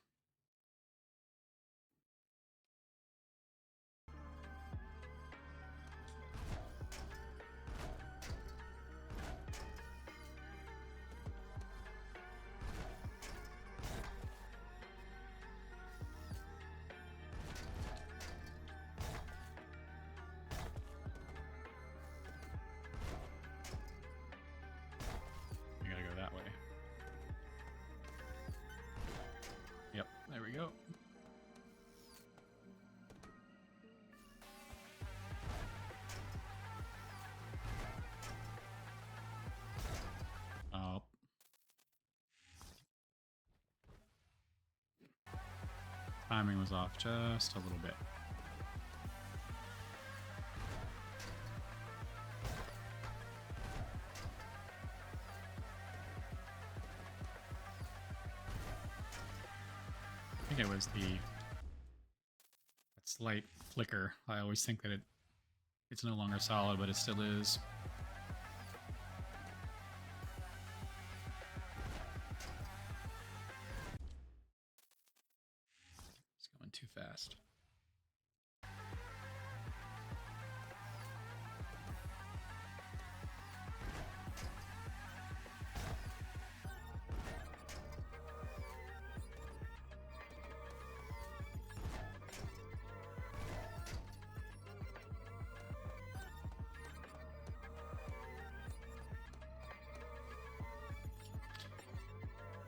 Timing was off just a little bit. I think it was that slight flicker. I always think that it's no longer solid, but it still is. It's going too fast.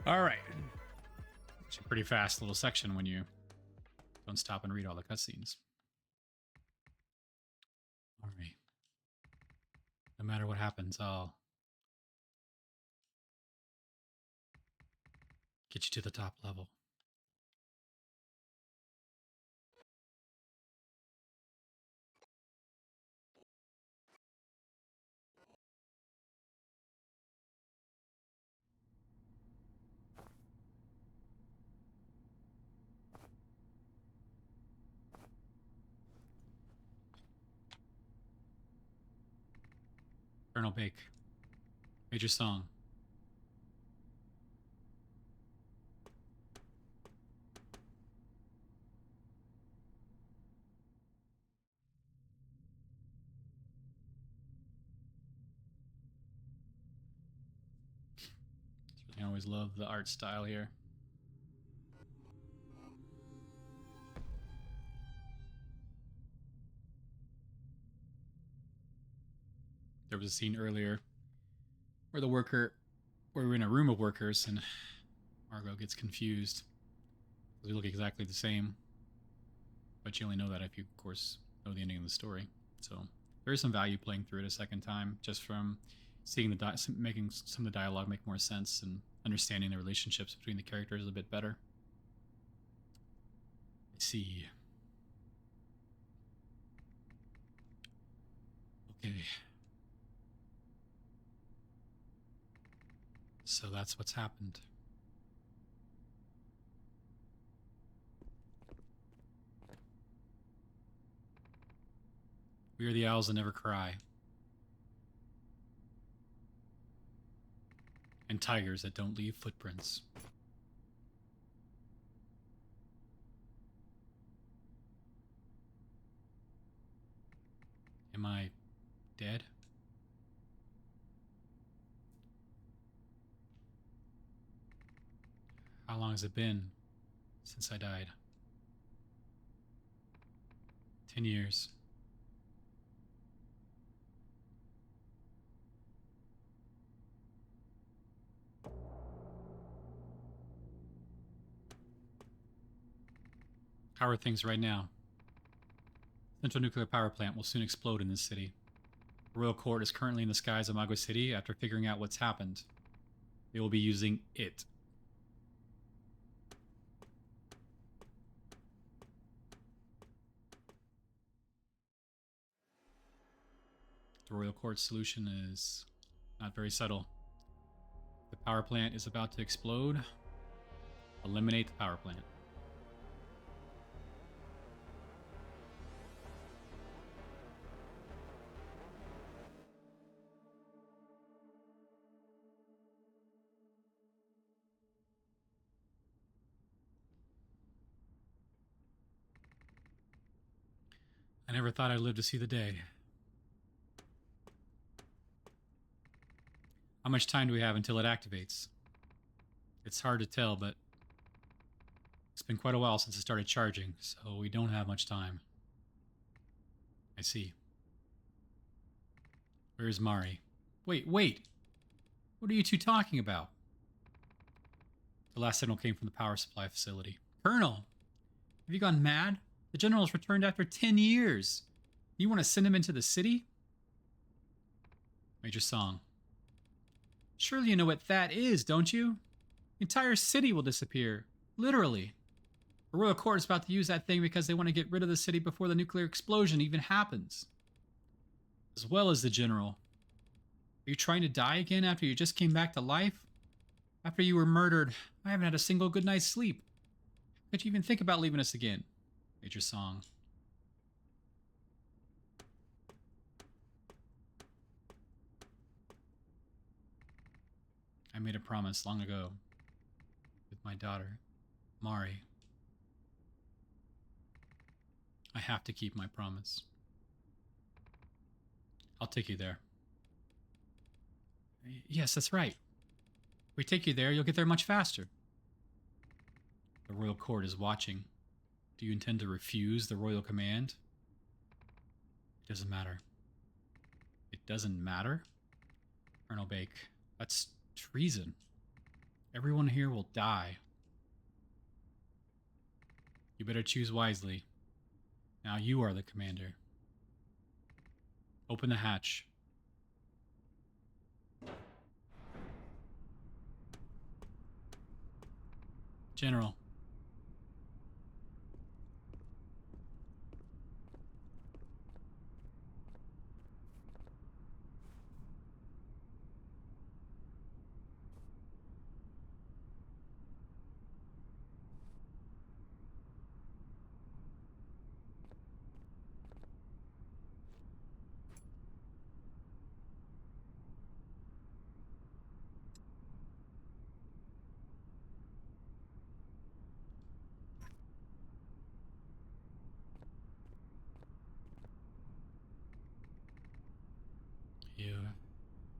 All right. It's a pretty fast little section when you don't stop and read all the cutscenes. All right. No matter what happens, I'll get you to the top level. Colonel Bake. Major Song. I always love the art style here. There was a scene earlier where we're in a room of workers and Margot gets confused. They look exactly the same, but you only know that if you, of course, know the ending of the story. So there is some value playing through it a second time, just from seeing making some of the dialogue make more sense and understanding the relationships between the characters a bit better. I see. Okay. So that's what's happened. We are the owls that never cry. And tigers that don't leave footprints. Am I dead? How long has it been since I died? 10 years. How are things right now? Central nuclear power plant will soon explode in this city. The royal court is currently in the skies of Magua City after figuring out what's happened. They will be using it. The royal court's solution is not very subtle. The power plant is about to explode. Eliminate the power plant. I never thought I'd live to see the day. How much time do we have until it activates? It's hard to tell, but it's been quite a while since it started charging, so we don't have much time. I see. Where is Mari? Wait! What are you two talking about? The last signal came from the power supply facility. Colonel! Have you gone mad? The general's returned after 10 years. You want to send him into the city? Major Song. Surely you know what that is, don't you? The entire city will disappear. Literally. The royal court is about to use that thing because they want to get rid of the city before the nuclear explosion even happens. As well as the general. Are you trying to die again after you just came back to life? After you were murdered, I haven't had a single good night's sleep. Could you even think about leaving us again? Major Song. I made a promise long ago with my daughter, Mari. I have to keep my promise. I'll take you there. Yes, that's right. If we take you there, you'll get there much faster. The royal court is watching. Do you intend to refuse the royal command? It doesn't matter. It doesn't matter? Colonel Bake, that's treason. Everyone here will die. You better choose wisely. Now you are the commander. Open the hatch. General.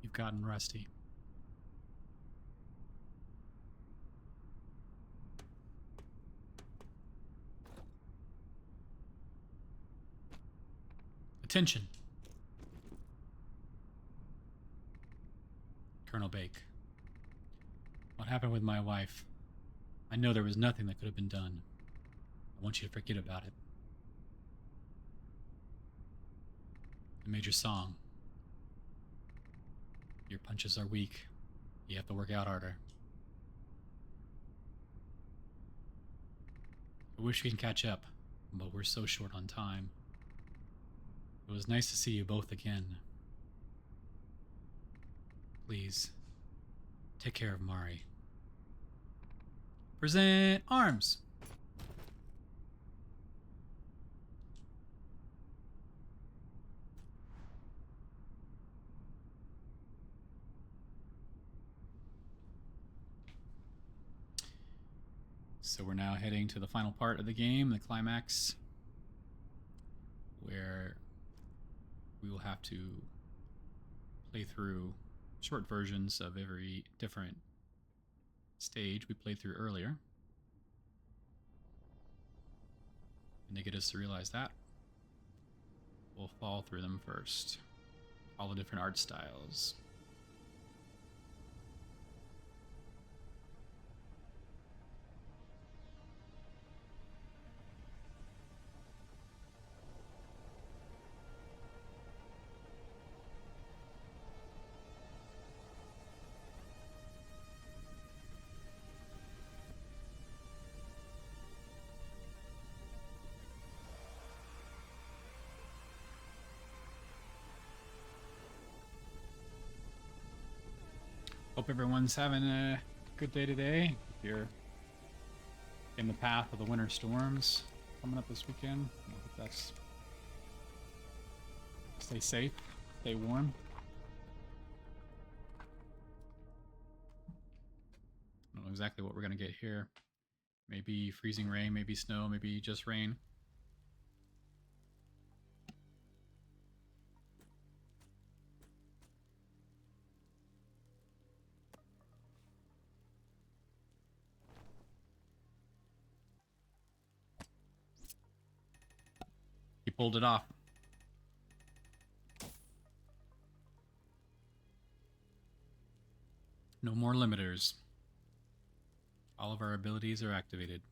You've gotten rusty. Attention. Colonel Bake. What happened with my wife? I know there was nothing that could have been done. I want you to forget about it. The Major Song. Your punches are weak. You have to work out harder. I wish we can catch up, but we're so short on time. It was nice to see you both again. Please, take care of Mari. Present arms! So we're now heading to the final part of the game, the climax, where we will have to play through short versions of every different stage we played through earlier. And to get us to realize that, we'll fall through them first. All the different art styles. Hope everyone's having a good day today. If you're in the path of the winter storms coming up this weekend, I hope that's... Stay safe, stay warm. I don't know exactly what we're going to get here. Maybe freezing rain, maybe snow, maybe just rain. He pulled it off. No more limiters. All of our abilities are activated.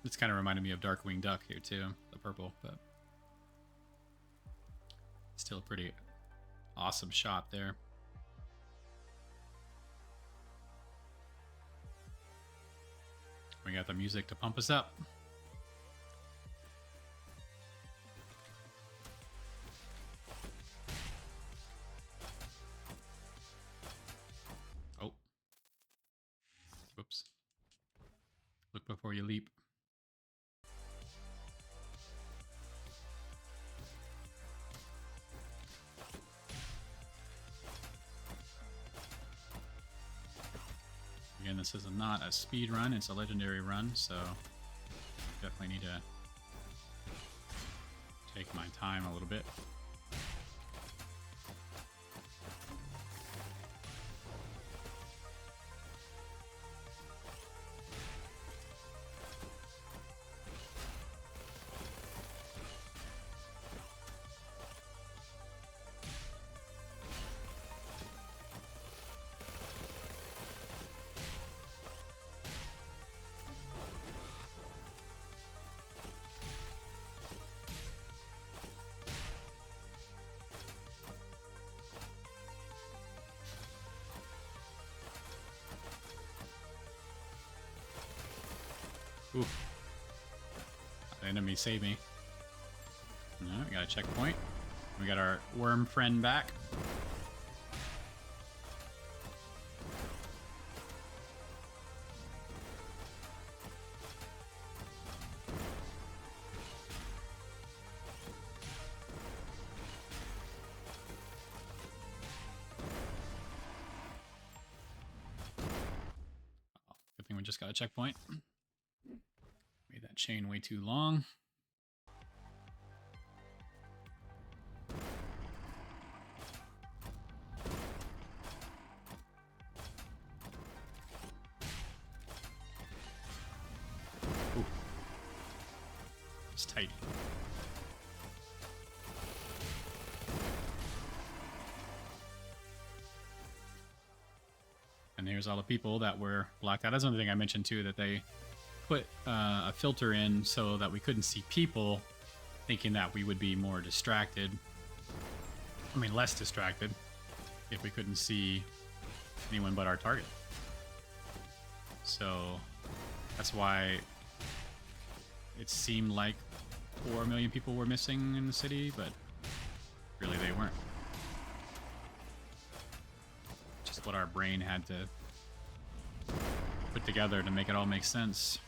It's kind of reminded me of Darkwing Duck here too, the purple, but still a pretty awesome shot there. We got the music to pump us up. Oh. Whoops. Look before you leap. Again, this is not a speed run, it's a legendary run, so definitely need to take my time a little bit. Oof. The enemy saved me. No, we got a checkpoint. We got our worm friend back. Good thing we just got a checkpoint. Made that chain way too long. Ooh. It's tight. And here's all the people that were blocked out. That's another thing I mentioned too, that they put a filter in so that we couldn't see people, thinking that we would be more distracted. I mean, less distracted if we couldn't see anyone but our target. So that's why it seemed like 4 million people were missing in the city, but really they weren't. Just what our brain had to put together to make it all make sense.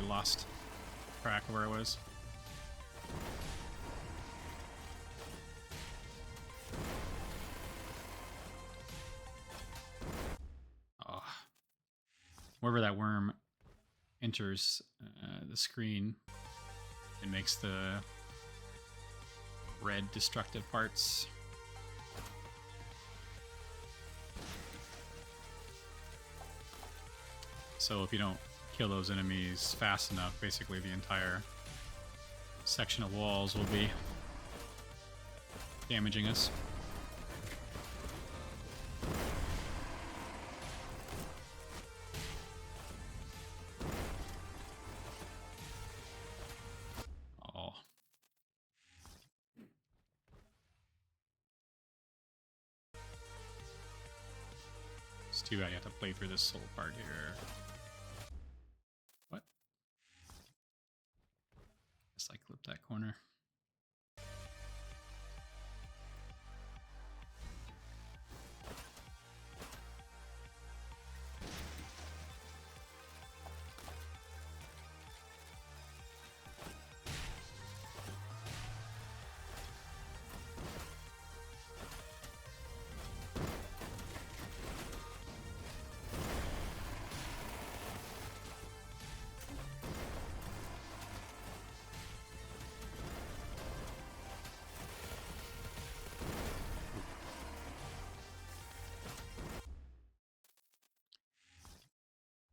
Lost track of where I was. Oh. Wherever that worm enters the screen, it makes the red destructive parts. So if you don't kill those enemies fast enough, basically the entire section of walls will be damaging us. Oh. It's too bad you have to play through this whole part here. What? Guess I clipped that corner.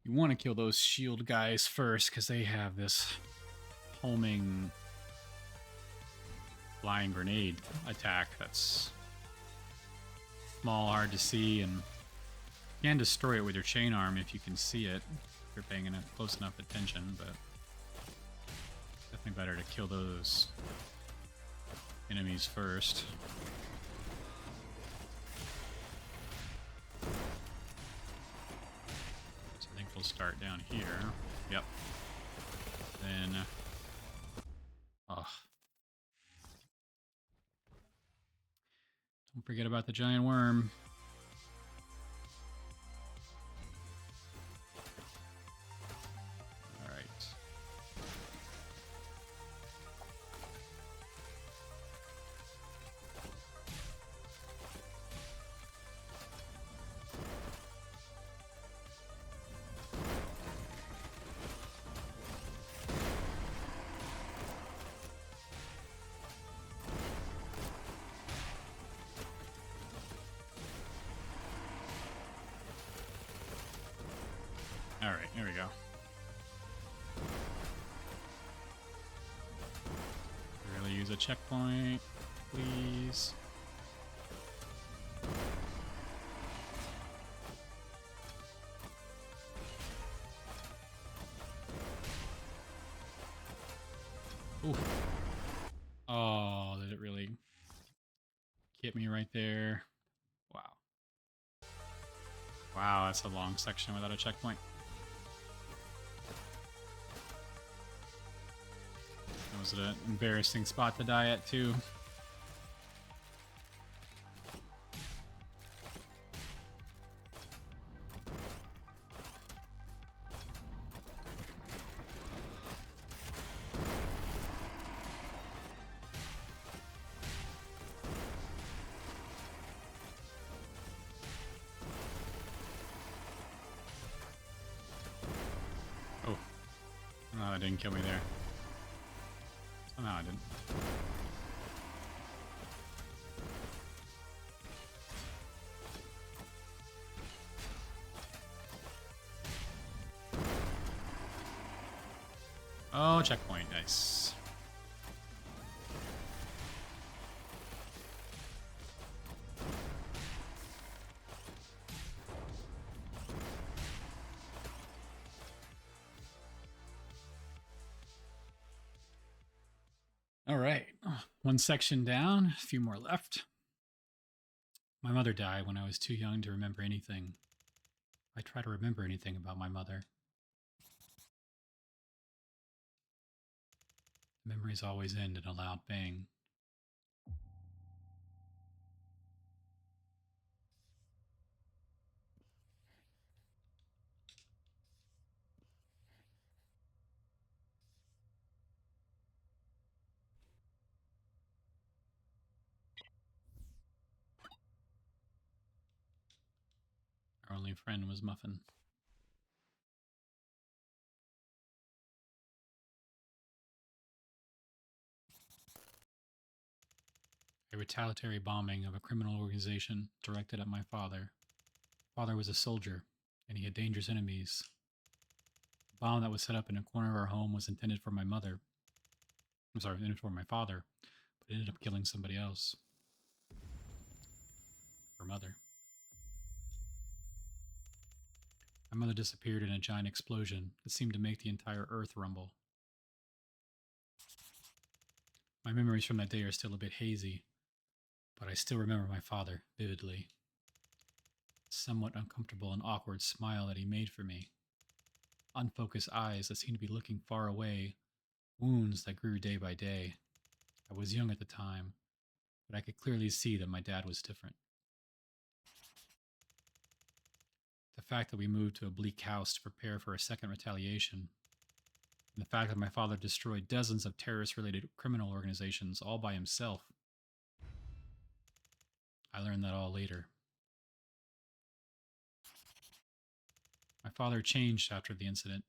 You want to kill those shield guys first because they have this homing flying grenade attack that's small, hard to see, and you can destroy it with your chain arm if you can see it, if you're paying enough, close enough attention, but definitely better to kill those enemies first. So I think we'll start down here. Yep. Then... oh. Don't forget about the giant worm. Alright. Alright, here we go. Really use a checkpoint, please. Oof. Oh, did it really get me right there? Wow. Wow, that's a long section without a checkpoint. That was an embarrassing spot to die at, too. Oh. No, it didn't kill me there. Oh, no, it didn't. Oh, checkpoint. Nice. All right. One section down, a few more left. My mother died when I was too young to remember anything. I try to remember anything about my mother. The memories always end in a loud bang. Our only friend was Muffin. A retaliatory bombing of a criminal organization directed at my father. Father was a soldier, and he had dangerous enemies. The bomb that was set up in a corner of our home was intended for my mother. I'm sorry, intended for my father, but it ended up killing somebody else. Her mother. My mother disappeared in a giant explosion that seemed to make the entire earth rumble. My memories from that day are still a bit hazy, but I still remember my father vividly. The somewhat uncomfortable and awkward smile that he made for me. Unfocused eyes that seemed to be looking far away. Wounds that grew day by day. I was young at the time, but I could clearly see that my dad was different. The fact that we moved to a bleak house to prepare for a second retaliation, and the fact that my father destroyed dozens of terrorist-related criminal organizations all by himself. I learned that all later. My father changed after the incident,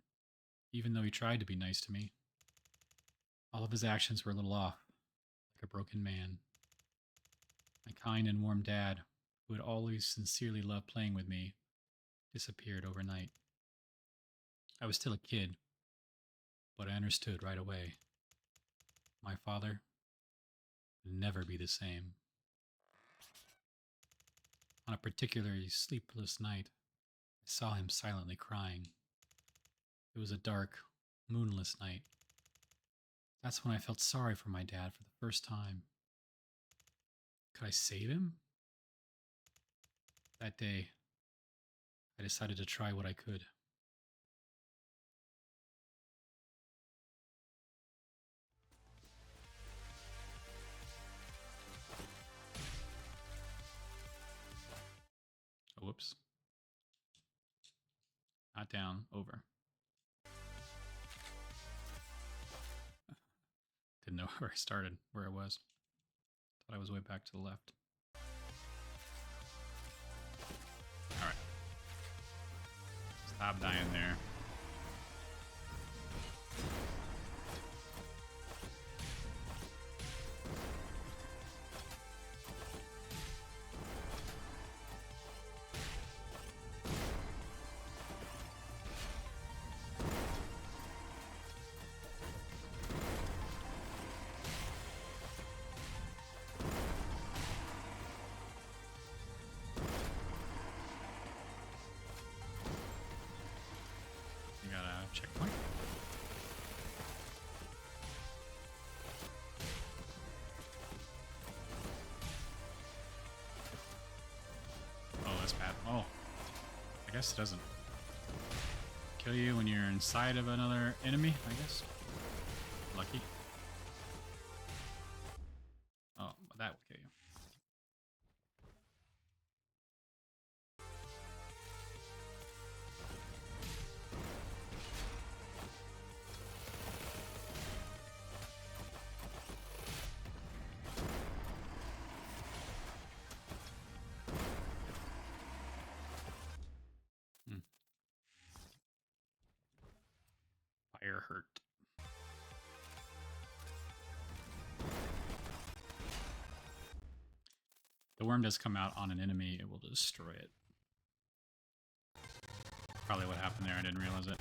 even though he tried to be nice to me. All of his actions were a little off, like a broken man. My kind and warm dad, who had always sincerely loved playing with me, disappeared overnight. I was still a kid, but I understood right away. My father would never be the same. On a particularly sleepless night, I saw him silently crying. It was a dark, moonless night. That's when I felt sorry for my dad for the first time. Could I save him? That day, I decided to try what I could. Oh, whoops. Not down, over. Didn't know where I started, where I was. Thought I was way back to the left. Alright. Stop dying there. Checkpoint. Oh, that's bad. Oh, I guess it doesn't kill you when you're inside of another enemy, I guess. Lucky. Oh, that will kill you. Fire hurt. The worm does come out on an enemy, it will destroy it. Probably what happened there, I didn't realize it.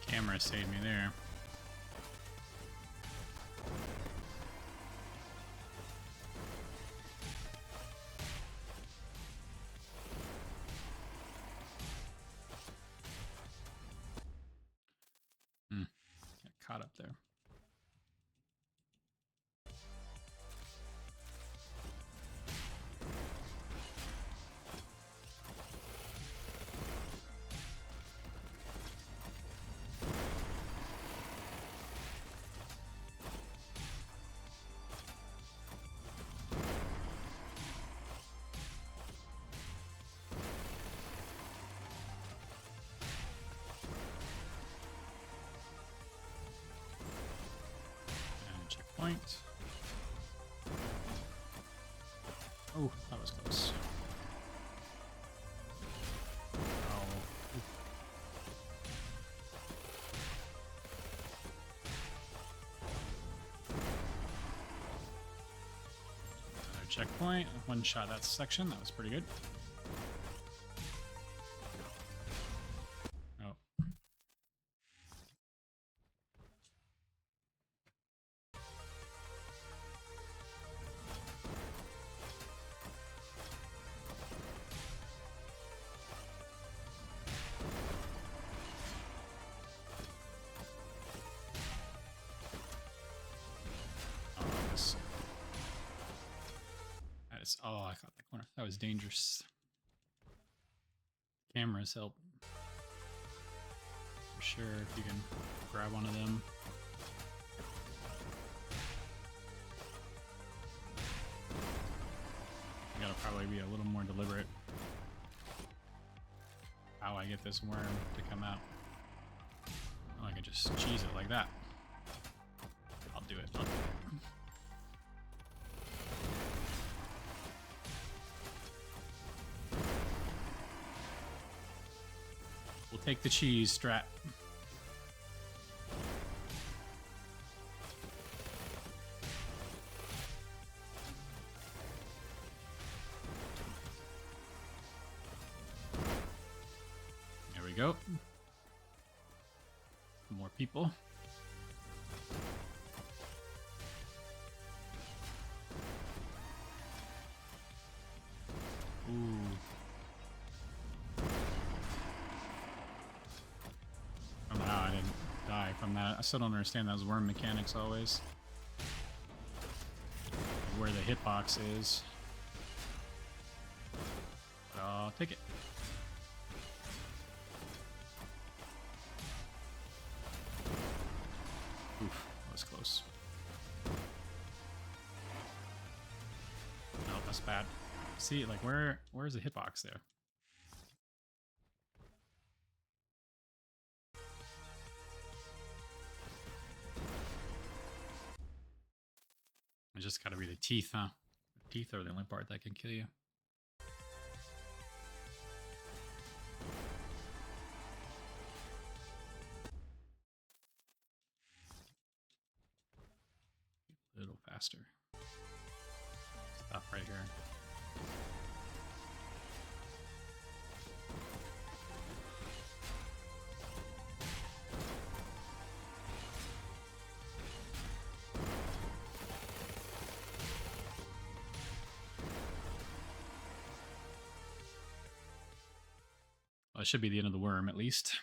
Camera saved me there. Got caught up there. Checkpoint. Oh, that was close. Oh. Another checkpoint. One shot that section. That was pretty good. Oh. Oh, I caught that corner. That was dangerous. Cameras help. For sure, if you can grab one of them. You gotta probably be a little more deliberate how I get this worm to come out. Oh, I can just cheese it like that. I'll do it. I'll do it. We'll take the cheese strat. There we go. More people. Ooh. I don't know how I didn't die from that. I still don't understand those worm mechanics always. Where the hitbox is. But I'll take it. Oof, that was close. No, that's bad. See, like, where's the hitbox there? It just gotta be the teeth, huh? The teeth are the only part that can kill you. A little faster. Stop right here. Well, it should be the end of the worm, at least.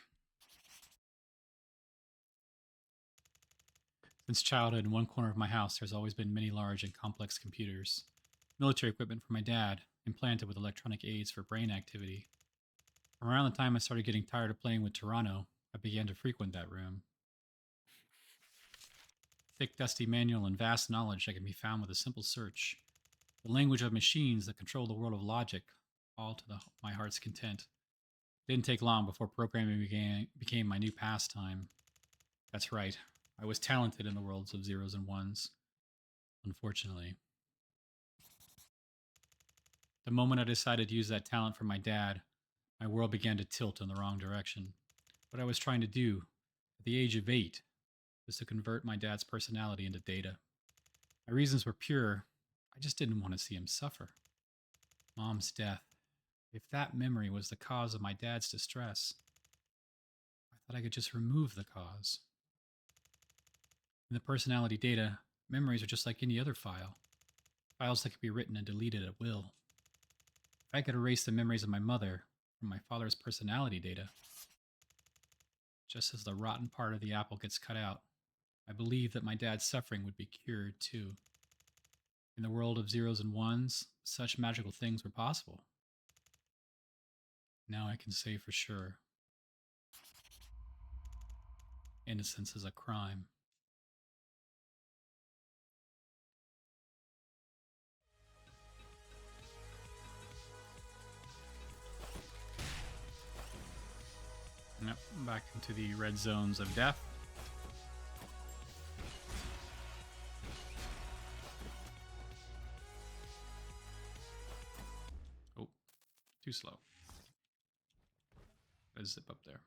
Since childhood, in one corner of my house, there's always been many large and complex computers. Military equipment for my dad, implanted with electronic aids for brain activity. From around the time I started getting tired of playing with Toronto, I began to frequent that room. Thick, dusty manual and vast knowledge that can be found with a simple search. The language of machines that control the world of logic, all to my heart's content. It didn't take long before programming became my new pastime. That's right, I was talented in the worlds of zeros and ones. Unfortunately. The moment I decided to use that talent for my dad, my world began to tilt in the wrong direction. What I was trying to do, at the age of 8, was to convert my dad's personality into data. My reasons were pure. I just didn't want to see him suffer. Mom's death. If that memory was the cause of my dad's distress, I thought I could just remove the cause. In the personality data, memories are just like any other file. Files that can be written and deleted at will. If I could erase the memories of my mother from my father's personality data, just as the rotten part of the apple gets cut out, I believe that my dad's suffering would be cured too. In the world of zeros and ones, such magical things were possible. Now I can say for sure, innocence is a crime. Yep, back into the red zones of death. Oh, too slow. Gotta zip up there.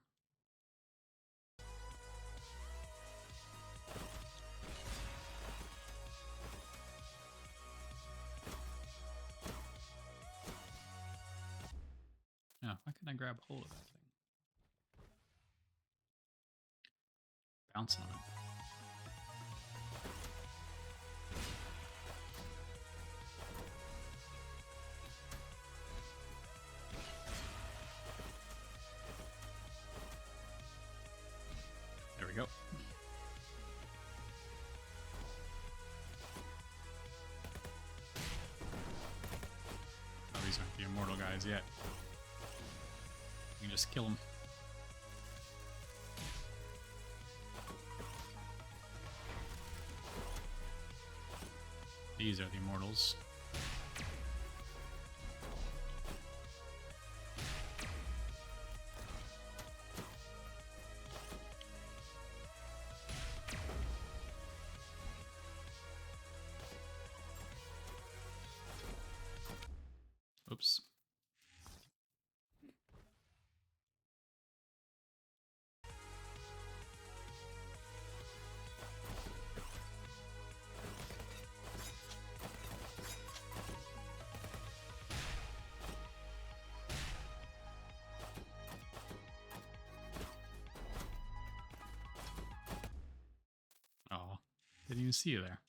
Now, why couldn't I grab hold of that thing? Bounce on it. There we go. Oh, these aren't the immortal guys yet. You can just kill them. These are the immortals. Didn't even see you there.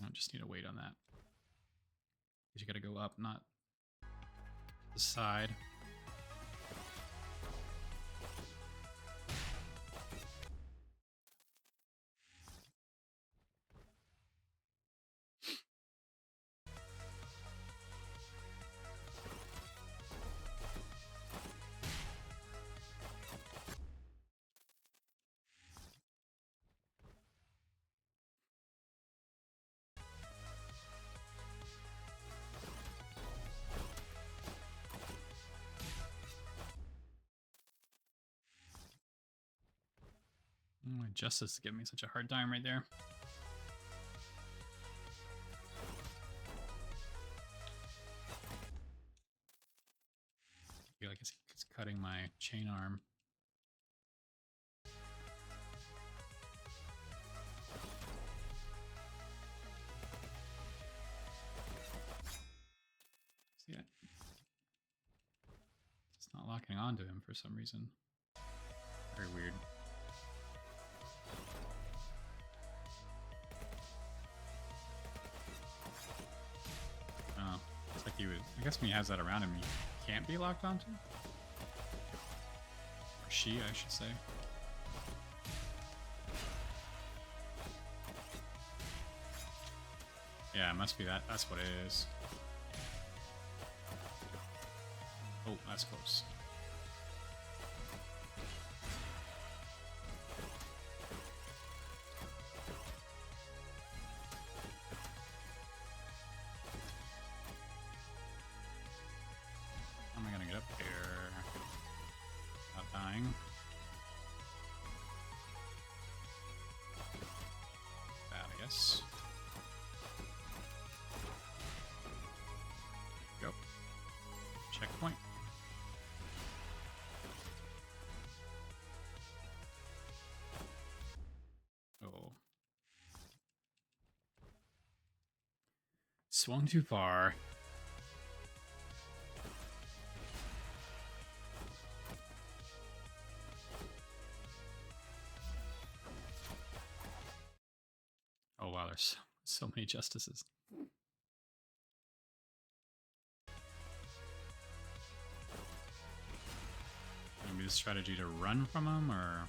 I just need to wait on that. You gotta go up, not the side. My justice is giving me such a hard time right there. I feel like it's cutting my chain arm. See it? It's not locking onto him for some reason. Very weird. Oh, it's like he would. I guess when he has that around him, he can't be locked onto. Or she, I should say. Yeah, it must be that. That's what it is. Oh, that's close. How am I gonna get up here without dying? That, I guess. Go. Checkpoint. Oh. Swung too far. Oh wow, there's so many justices. Maybe the strategy to run from them, or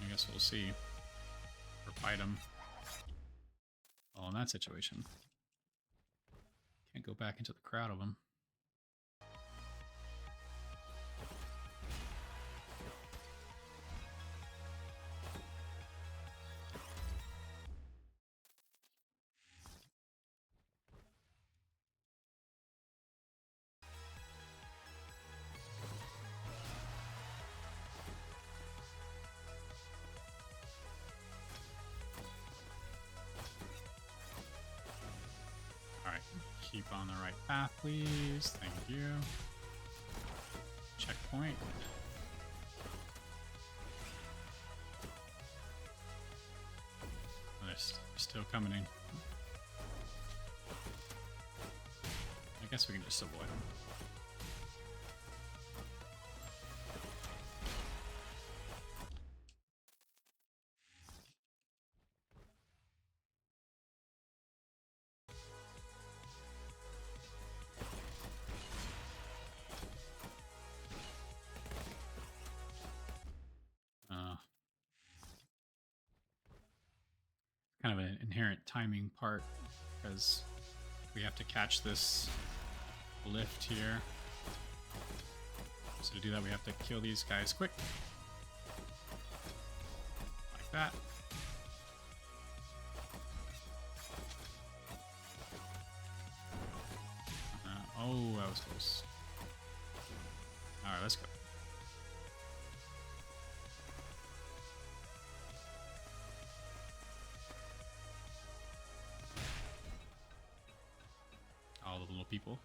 I guess we'll see. Or fight them. Well, in that situation, can't go back into the crowd of them. Keep on the right path, please. Thank you. Checkpoint. Oh, they're still coming in. I guess we can just avoid them. Kind of an inherent timing part because we have to catch this lift here. So to do that, we have to kill these guys quick. Like that. Oh, that was close. Alright, let's go. All the little people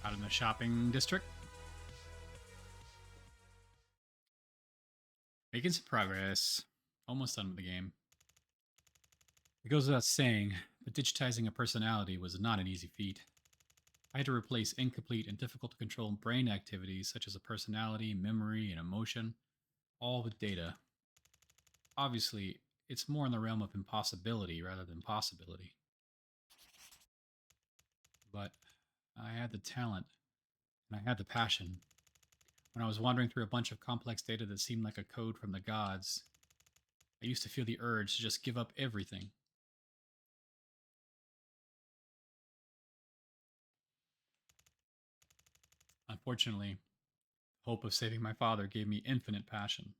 out in the shopping district. Making some progress. Almost done with the game. It goes without saying, but digitizing a personality was not an easy feat. I had to replace incomplete and difficult to control brain activities such as a personality, memory, and emotion, all with data. Obviously, it's more in the realm of impossibility rather than possibility. But I had the talent and I had the passion. When I was wandering through a bunch of complex data that seemed like a code from the gods, I used to feel the urge to just give up everything. Unfortunately, hope of saving my father gave me infinite passion.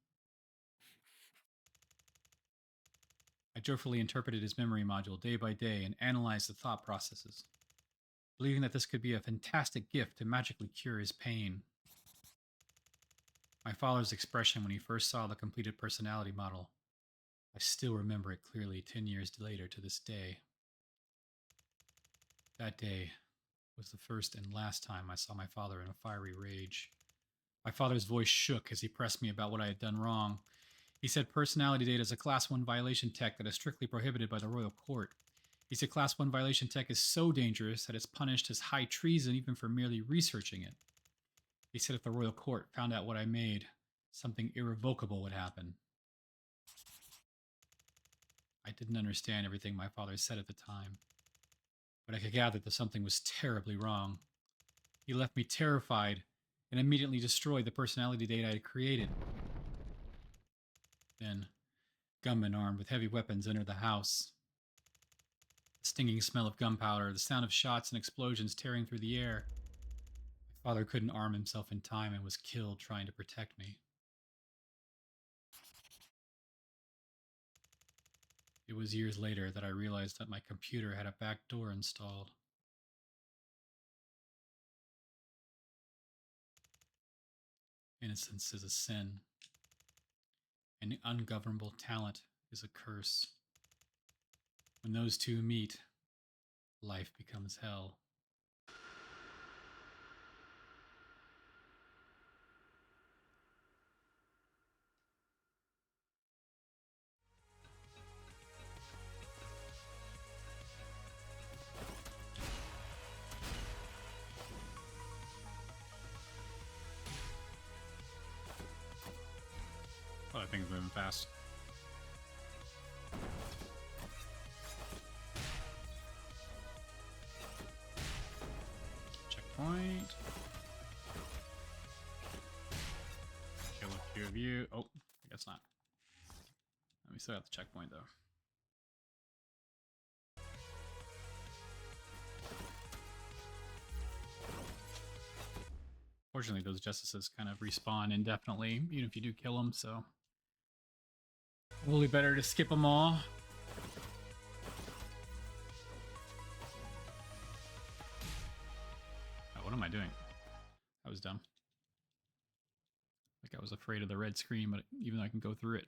I joyfully interpreted his memory module day by day and analyzed the thought processes, believing that this could be a fantastic gift to magically cure his pain. My father's expression when he first saw the completed personality model, I still remember it clearly 10 years later to this day. That day was the first and last time I saw my father in a fiery rage. My father's voice shook as he pressed me about what I had done wrong. He said personality data is a Class 1 violation tech that is strictly prohibited by the Royal Court. He said Class 1 violation tech is so dangerous that it's punished as high treason even for merely researching it. He said if the Royal Court found out what I made, something irrevocable would happen. I didn't understand everything my father said at the time, but I could gather that something was terribly wrong. He left me terrified and immediately destroyed the personality data I had created. Then, gunmen armed with heavy weapons entered the house. The stinging smell of gunpowder, the sound of shots and explosions tearing through the air. My father couldn't arm himself in time and was killed trying to protect me. It was years later that I realized that my computer had a back door installed. Innocence is a sin, and ungovernable talent is a curse. When those two meet, life becomes hell. Oh, that thing's moving fast. Checkpoint. Kill a few of you. Oh, I guess not. We still got the checkpoint though. Fortunately, those justices kind of respawn indefinitely, even if you do kill them, so probably better to skip them all. Oh, what am I doing? That was dumb. Like I was afraid of the red screen, but even though I can go through it.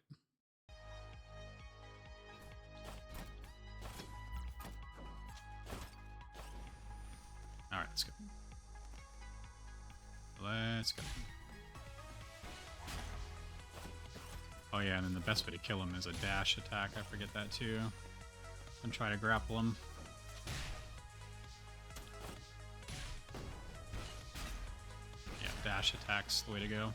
Alright, let's go. Let's go. Oh yeah, and then the best way to kill him is a dash attack. I forget that too. And try to grapple him. Yeah, dash attack's the way to go.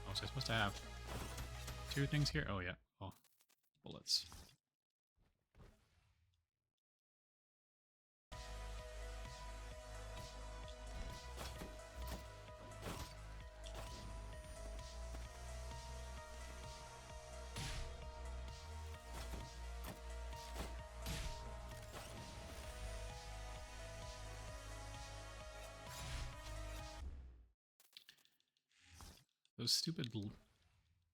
Oh, so I'm supposed to have two things here? Oh yeah. Oh, bullets. Those stupid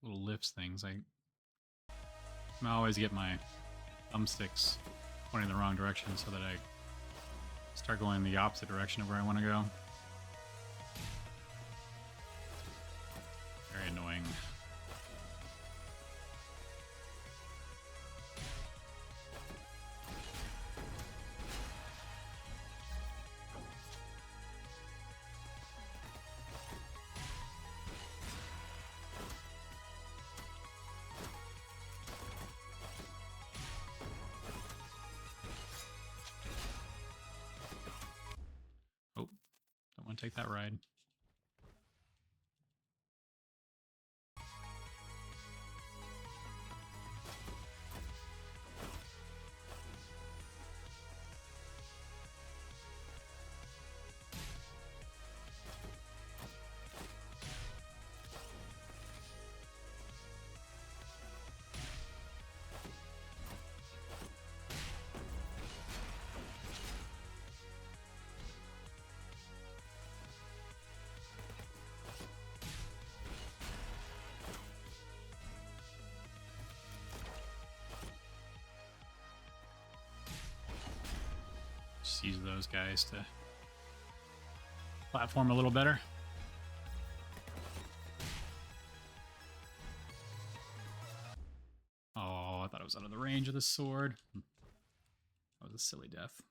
little lifts things, I always get my thumbsticks pointing in the wrong direction so that I start going in the opposite direction of where I want to go. Very annoying. want to take that ride. Just use those guys to platform a little better. Oh, I thought it was out of the range of the sword. That was a silly death.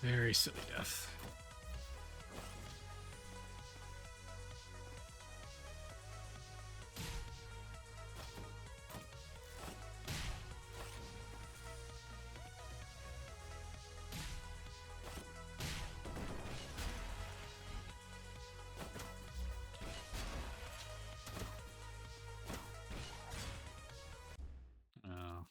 Very silly death. Oh.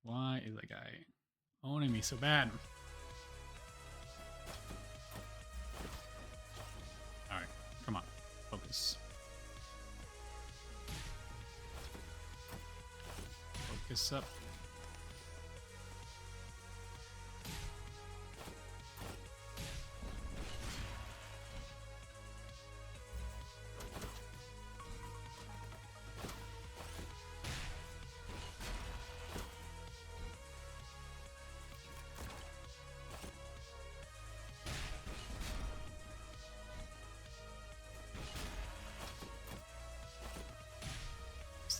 Why is that guy owning me so bad? Alright, come on. Focus. Focus up.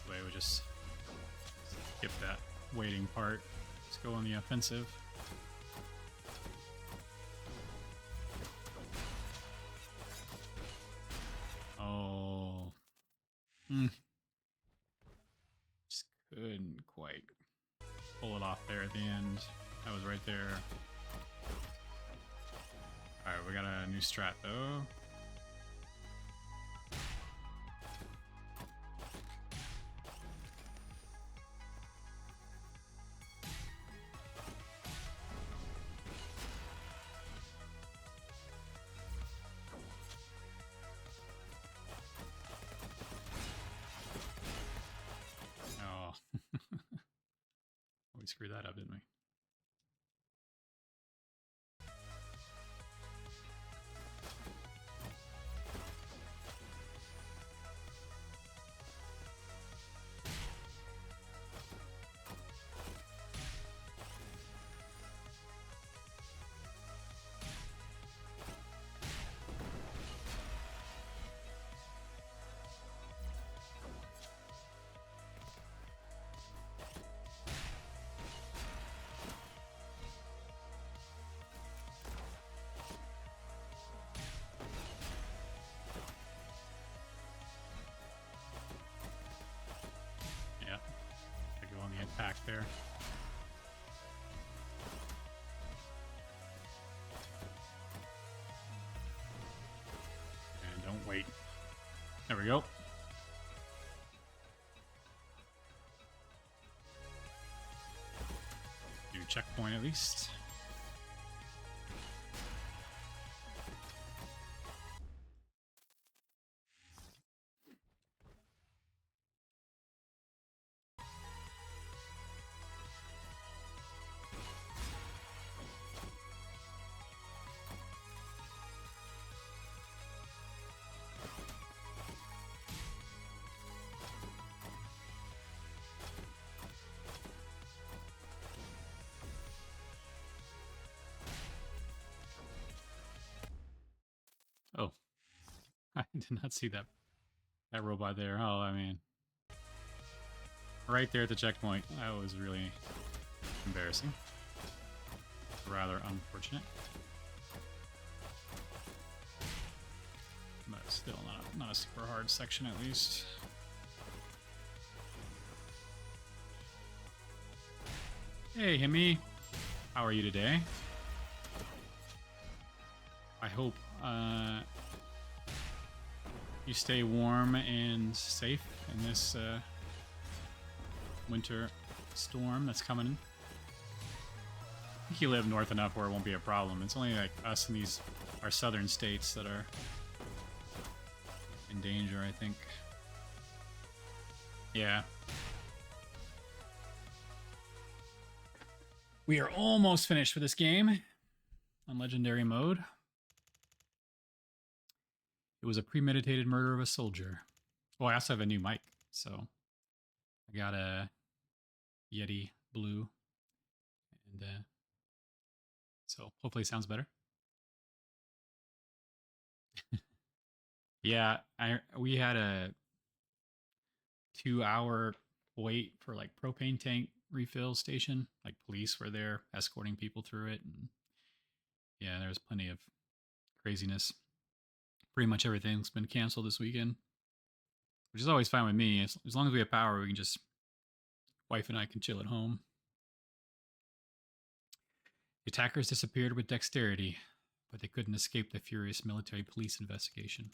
The way we just skip that waiting part. Let's go on the offensive. Oh. Just couldn't quite pull it off there at the end. That was right there. Alright, we got a new strat though. We screwed that up, didn't we? Attack there. And don't wait. There we go. New checkpoint at least. Did not see that robot there. Oh, I mean, right there at the checkpoint. That was really embarrassing. Rather unfortunate. But still not a super hard section, at least. Hey, Himi. How are you today? I hope you stay warm and safe in this winter storm that's coming in. I think you live north enough where it won't be a problem. It's only like us in our southern states that are in danger, I think. Yeah. We are almost finished with this game on legendary mode. It was a premeditated murder of a soldier. Oh, I also have a new mic, so I got a Yeti Blue, and so hopefully it sounds better. Yeah, we had a 2-hour wait for like propane tank refill station. Like police were there escorting people through it, and yeah, there was plenty of craziness. Pretty much everything's been canceled this weekend, which is always fine with me. As long as we have power, we can just, wife and I can chill at home. The attackers disappeared with dexterity, but they couldn't escape the furious military police investigation.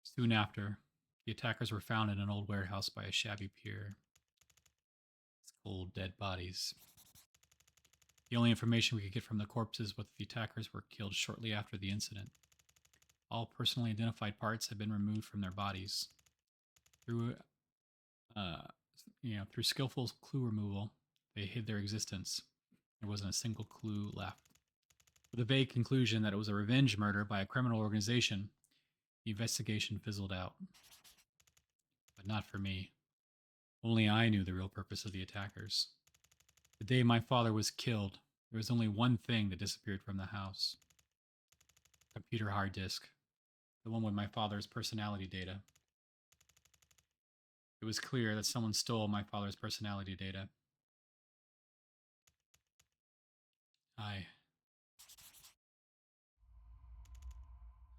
Soon after, the attackers were found in an old warehouse by a shabby pier. It's cold, dead bodies. The only information we could get from the corpses was that the attackers were killed shortly after the incident. All personally identified parts had been removed from their bodies. Through skillful clue removal, they hid their existence. There wasn't a single clue left. With a vague conclusion that it was a revenge murder by a criminal organization, the investigation fizzled out. But not for me. Only I knew the real purpose of the attackers. The day my father was killed, there was only one thing that disappeared from the house. A computer hard disk. The one with my father's personality data. It was clear that someone stole my father's personality data.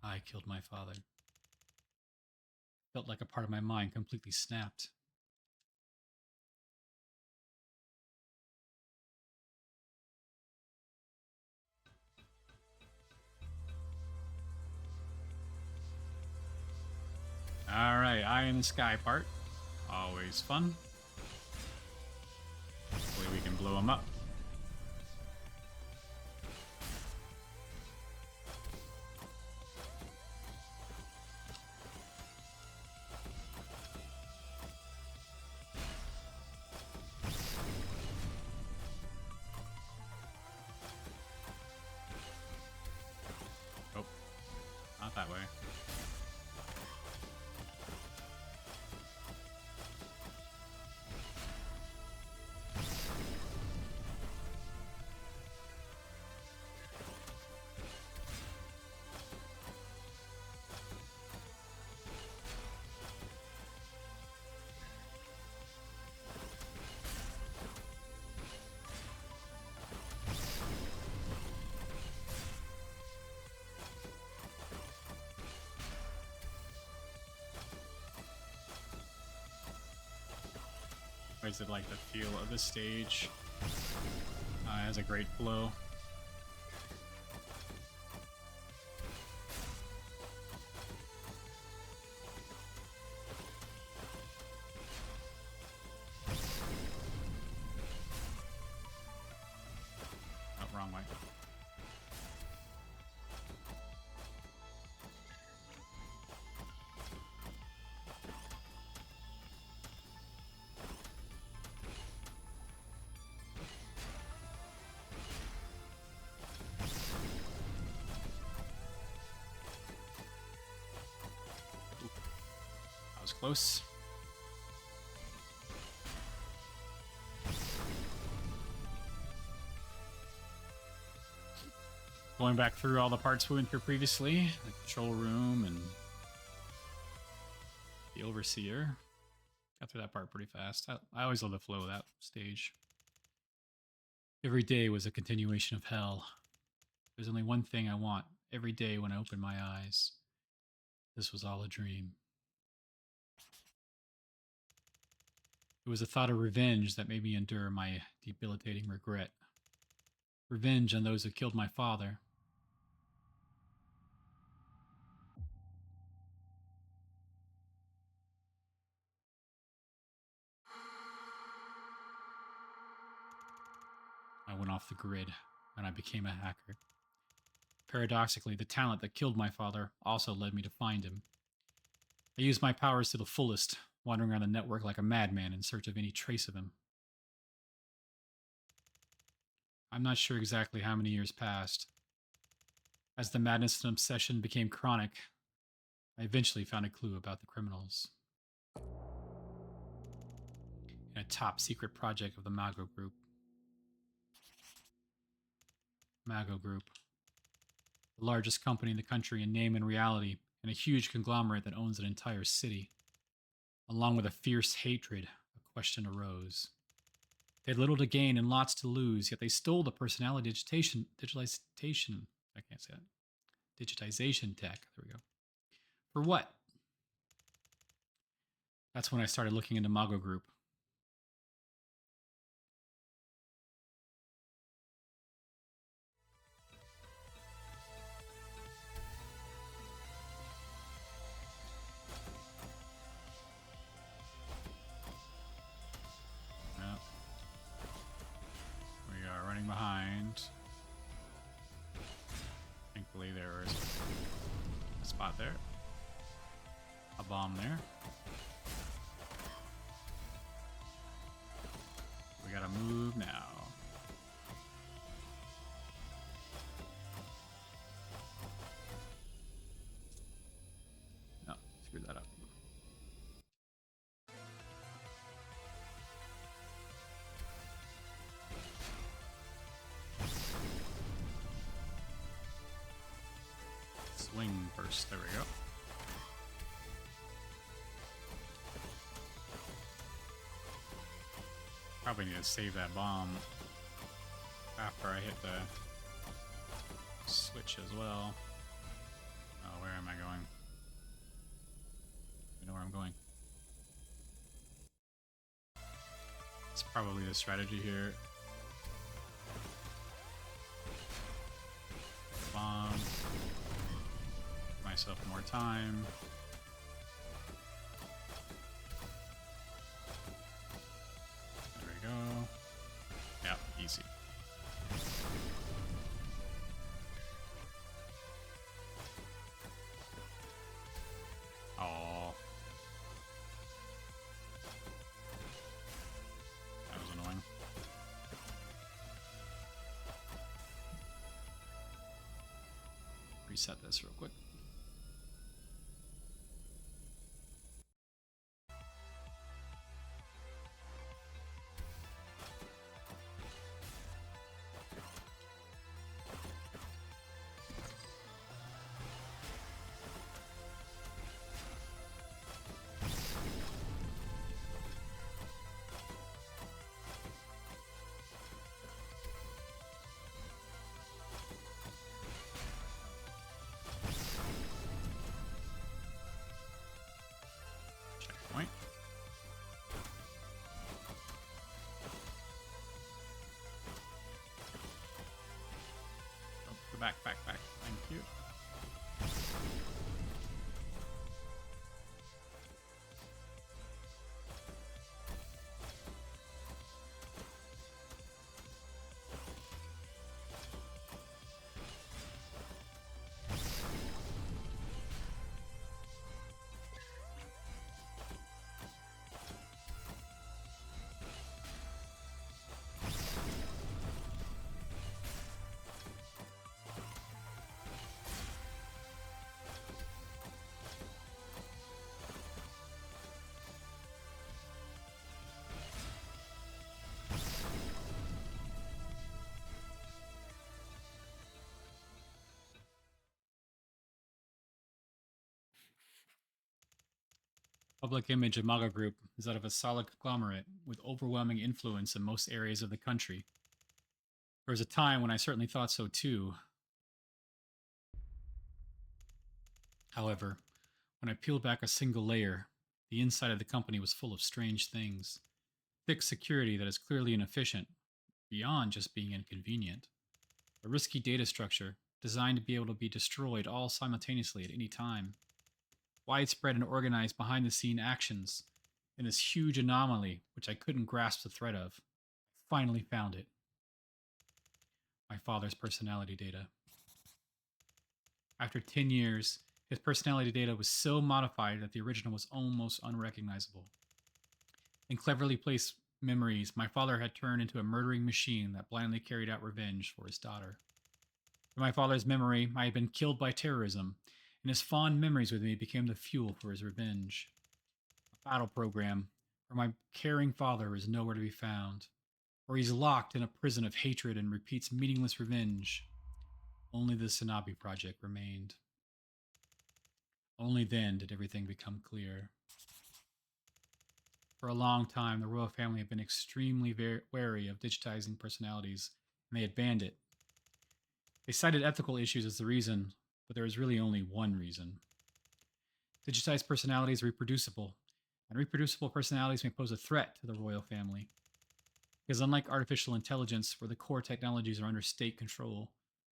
I killed my father. Felt like a part of my mind completely snapped. Alright, eye in the sky part. Always fun. Hopefully we can blow him up. Oh, not that way. Is it like the feel of the stage? It has a great flow. Oh, wrong way. That was close. Going back through all the parts we went through previously, the control room and The Overseer. Got through that part pretty fast. I always love the flow of that stage. Every day was a continuation of hell. There's only one thing I want every day when I open my eyes. This was all a dream. It was the thought of revenge that made me endure my debilitating regret. Revenge on those who killed my father. I went off the grid and I became a hacker. Paradoxically, the talent that killed my father also led me to find him. I used my powers to the fullest, wandering around the network like a madman in search of any trace of him. I'm not sure exactly how many years passed. As the madness and obsession became chronic, I eventually found a clue about the criminals. In a top secret project of the Mago Group. Mago Group. The largest company in the country in name and reality, and a huge conglomerate that owns an entire city. Along with a fierce hatred, a question arose. They had little to gain and lots to lose, yet they stole the personality digitization, I can't say that, digitization tech, there we go. For what? That's when I started looking into Mago Group. We are running behind. Thankfully there is a spot there. A bomb there. We gotta move now. No, screwed that up. Swing first, there we go. Probably need to save that bomb after I hit the switch as well. Oh, where am I going? I know where I'm going. It's probably the strategy here. Bomb. Give myself more time. There we go. Yep, easy. Oh. That was annoying. Reset this real quick. Checkpoint. Oh, go back, back, back. Thank you. Public image of Maga Group is that of a solid conglomerate with overwhelming influence in most areas of the country. There was a time when I certainly thought so too. However, when I peeled back a single layer, the inside of the company was full of strange things. Thick security that is clearly inefficient, beyond just being inconvenient. A risky data structure designed to be able to be destroyed all simultaneously at any time. Widespread and organized behind the scene actions, and this huge anomaly which I couldn't grasp the threat of. Finally found it. My father's personality data. After 10 years, his personality data was so modified that the original was almost unrecognizable. In cleverly placed memories, my father had turned into a murdering machine that blindly carried out revenge for his daughter. In my father's memory, I had been killed by terrorism, and his fond memories with me became the fuel for his revenge. A battle program where my caring father is nowhere to be found, or he's locked in a prison of hatred and repeats meaningless revenge. Only the Sanabi project remained. Only then did everything become clear. For a long time, the royal family had been extremely wary of digitizing personalities, and they had banned it. They cited ethical issues as the reason, but there was really only one reason. Digitized personalities are reproducible, and reproducible personalities may pose a threat to the royal family. Because unlike artificial intelligence, where the core technologies are under state control,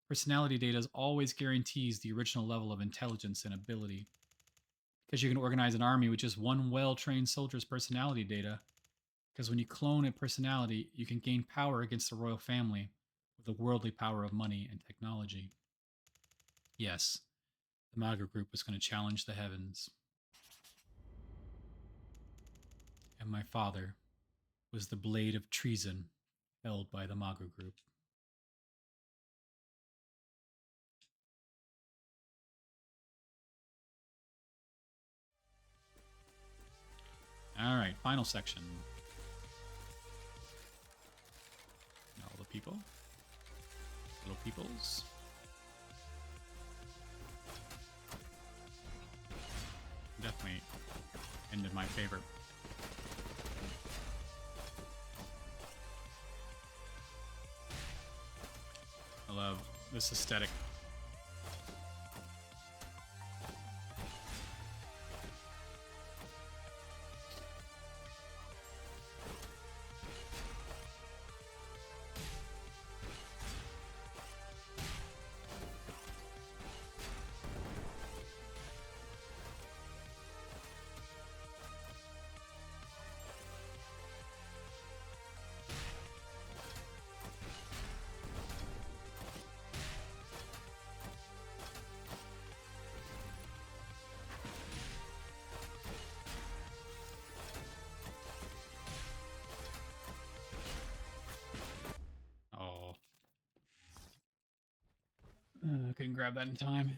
personality data always guarantees the original level of intelligence and ability. Because you can organize an army with just one well-trained soldier's personality data, because when you clone a personality, you can gain power against the royal family with the worldly power of money and technology. Yes, the Maga Group was going to challenge the heavens. And my father was the blade of treason held by the Maga Group. All right, final section. All the people. Little peoples. Definitely ended my favorite. I love this aesthetic. Oh, I couldn't grab that in time.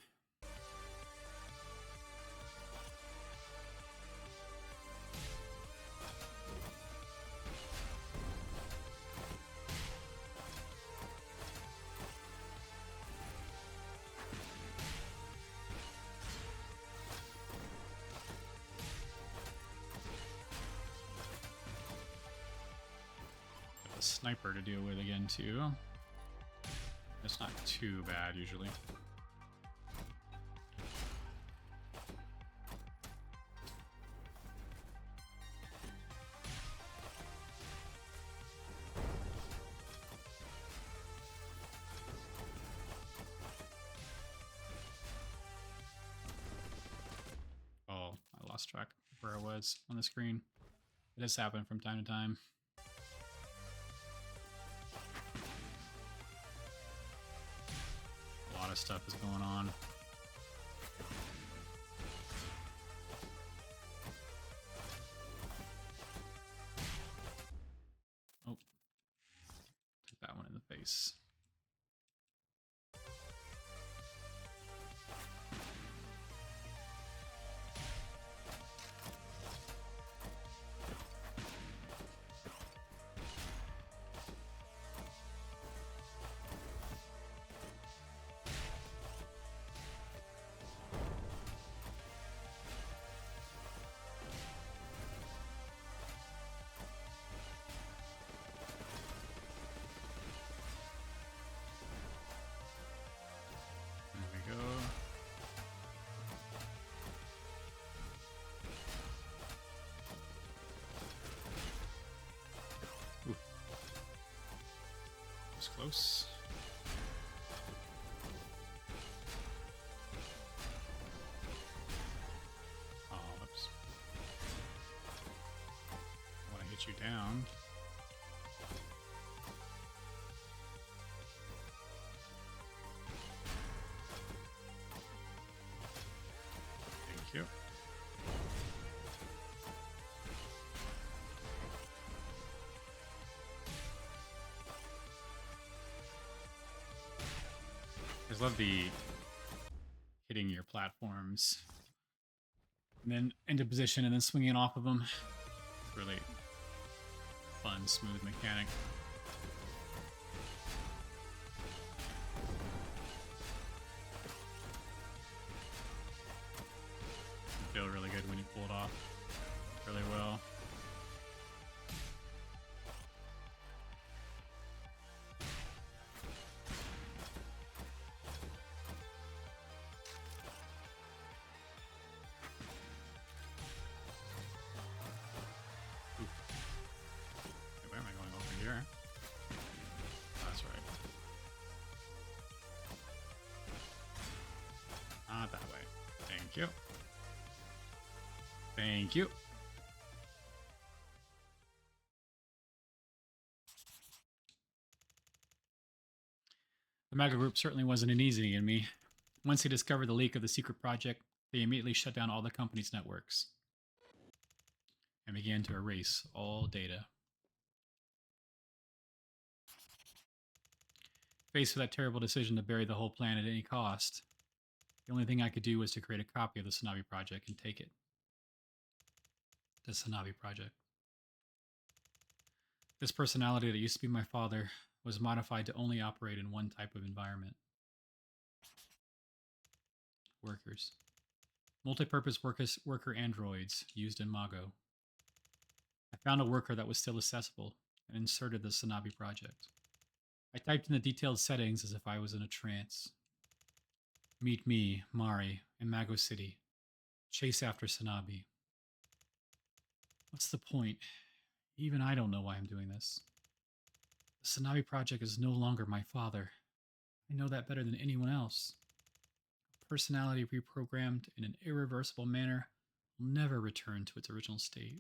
A sniper to deal with again too. It's not too bad usually. Oh, I lost track of where I was on the screen. It has happened from time to time. A lot of stuff is going on. Oh, took that one in the face. Close. Oh, whoops. I want to hit you down. Thank you. I just love the hitting your platforms and then into position and then swinging off of them. It's really fun, smooth mechanic. Feel really good when you pull it off really well. Where am I going over here? That's right. Not that way. Thank you. Thank you. The MAGA group certainly wasn't an easy enemy. Once they discovered the leak of the secret project, they immediately shut down all the company's networks and began to erase all data. Faced with that terrible decision to bury the whole plan at any cost, the only thing I could do was to create a copy of the Sanabi project and take it. The Sanabi project. This personality that used to be my father was modified to only operate in one type of environment. Workers. Multi-purpose worker androids used in Mago. I found a worker that was still accessible and inserted the Sanabi project. I typed in the detailed settings as if I was in a trance. Meet me, Mari, in Mago City. Chase after Sanabi. What's the point? Even I don't know why I'm doing this. The Sanabi project is no longer my father. I know that better than anyone else. A personality reprogrammed in an irreversible manner will never return to its original state.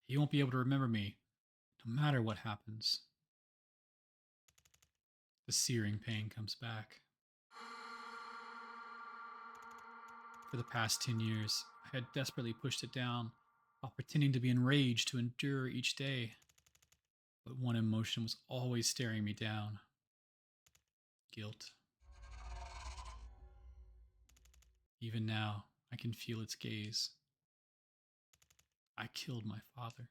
He won't be able to remember me, no matter what happens. The searing pain comes back. For the past 10 years, I had desperately pushed it down while pretending to be enraged to endure each day. But one emotion was always staring me down. Guilt. Even now, I can feel its gaze. I killed my father.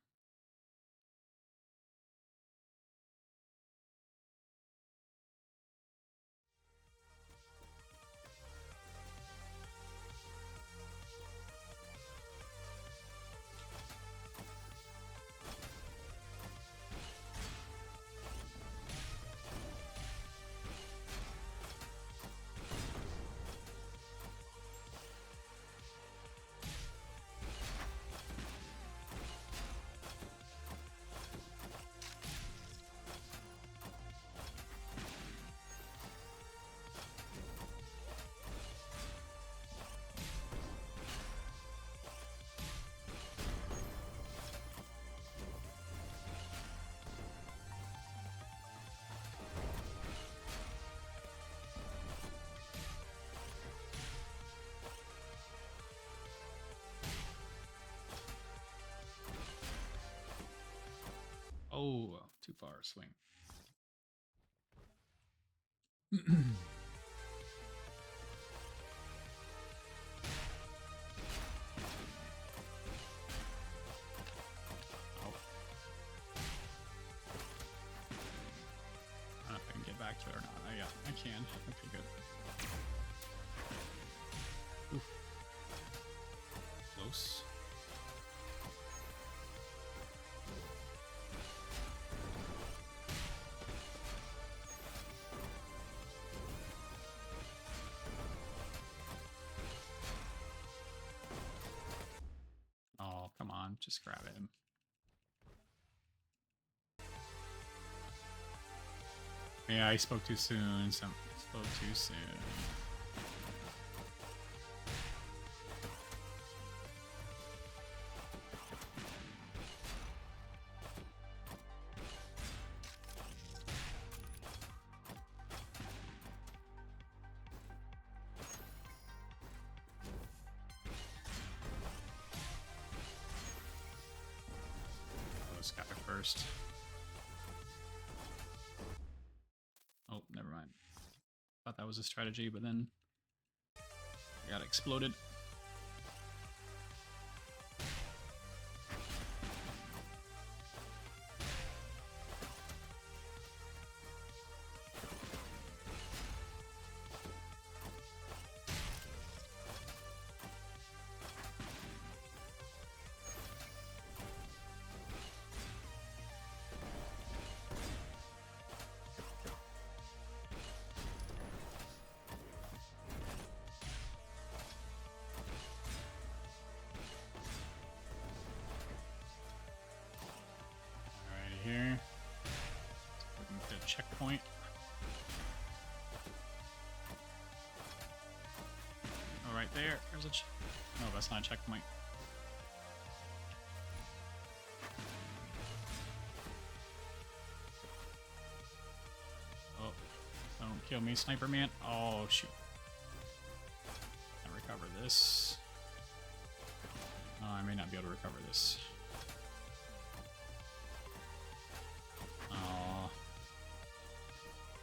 Oh, too far swing. I don't know if I can get back to it or not. Yeah, I can. Okay, good. Oof. Close. Oh, come on. Just grab him. Yeah, I spoke too soon. Spoke too soon. This guy first. Oh, never mind. Thought that was a strategy, but then I got exploded. Here. Looking for a checkpoint. Oh, right there. There's a no, that's not a checkpoint. Oh, don't kill me, Sniper Man. Oh, shoot. Can't recover this. Oh, I may not be able to recover this.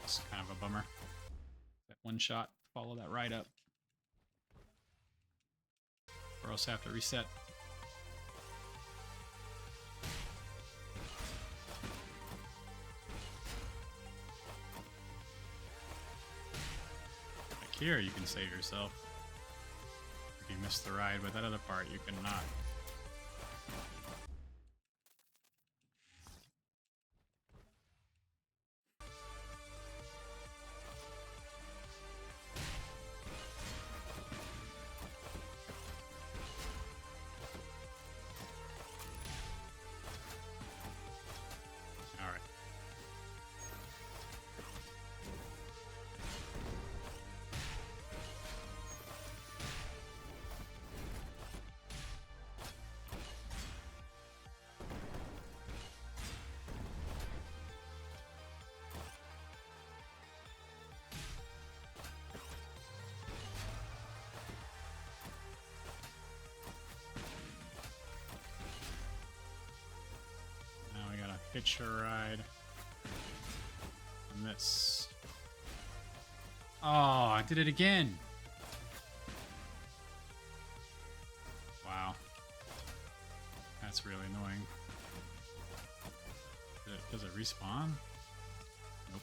It's kind of a bummer. That one shot, follow that ride up. Or else I have to reset. Like here, you can save yourself. If you miss the ride, but that other part, you cannot. Hitch a ride on this. Oh, I did it again. Wow. That's really annoying. Does it respawn? Nope.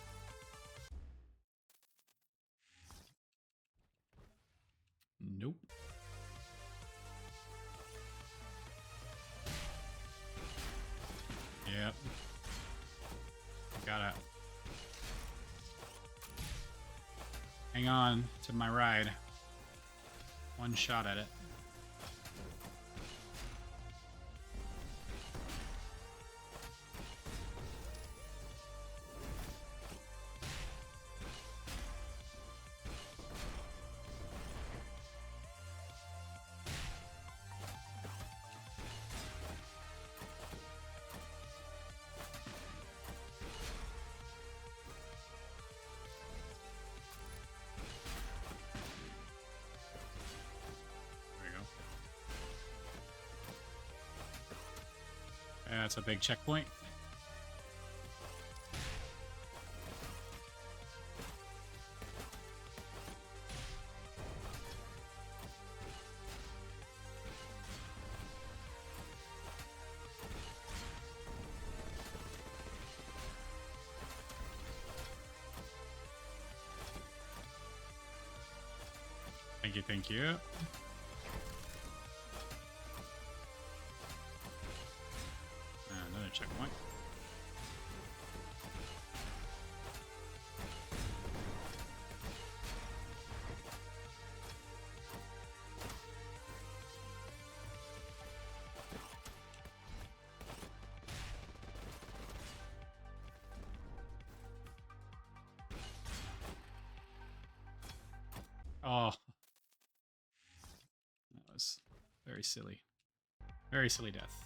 Nope. Yep. Gotta hang on to my ride. One shot at it. That's a big checkpoint. Thank you, thank you. Another checkpoint. Very silly. Very silly death.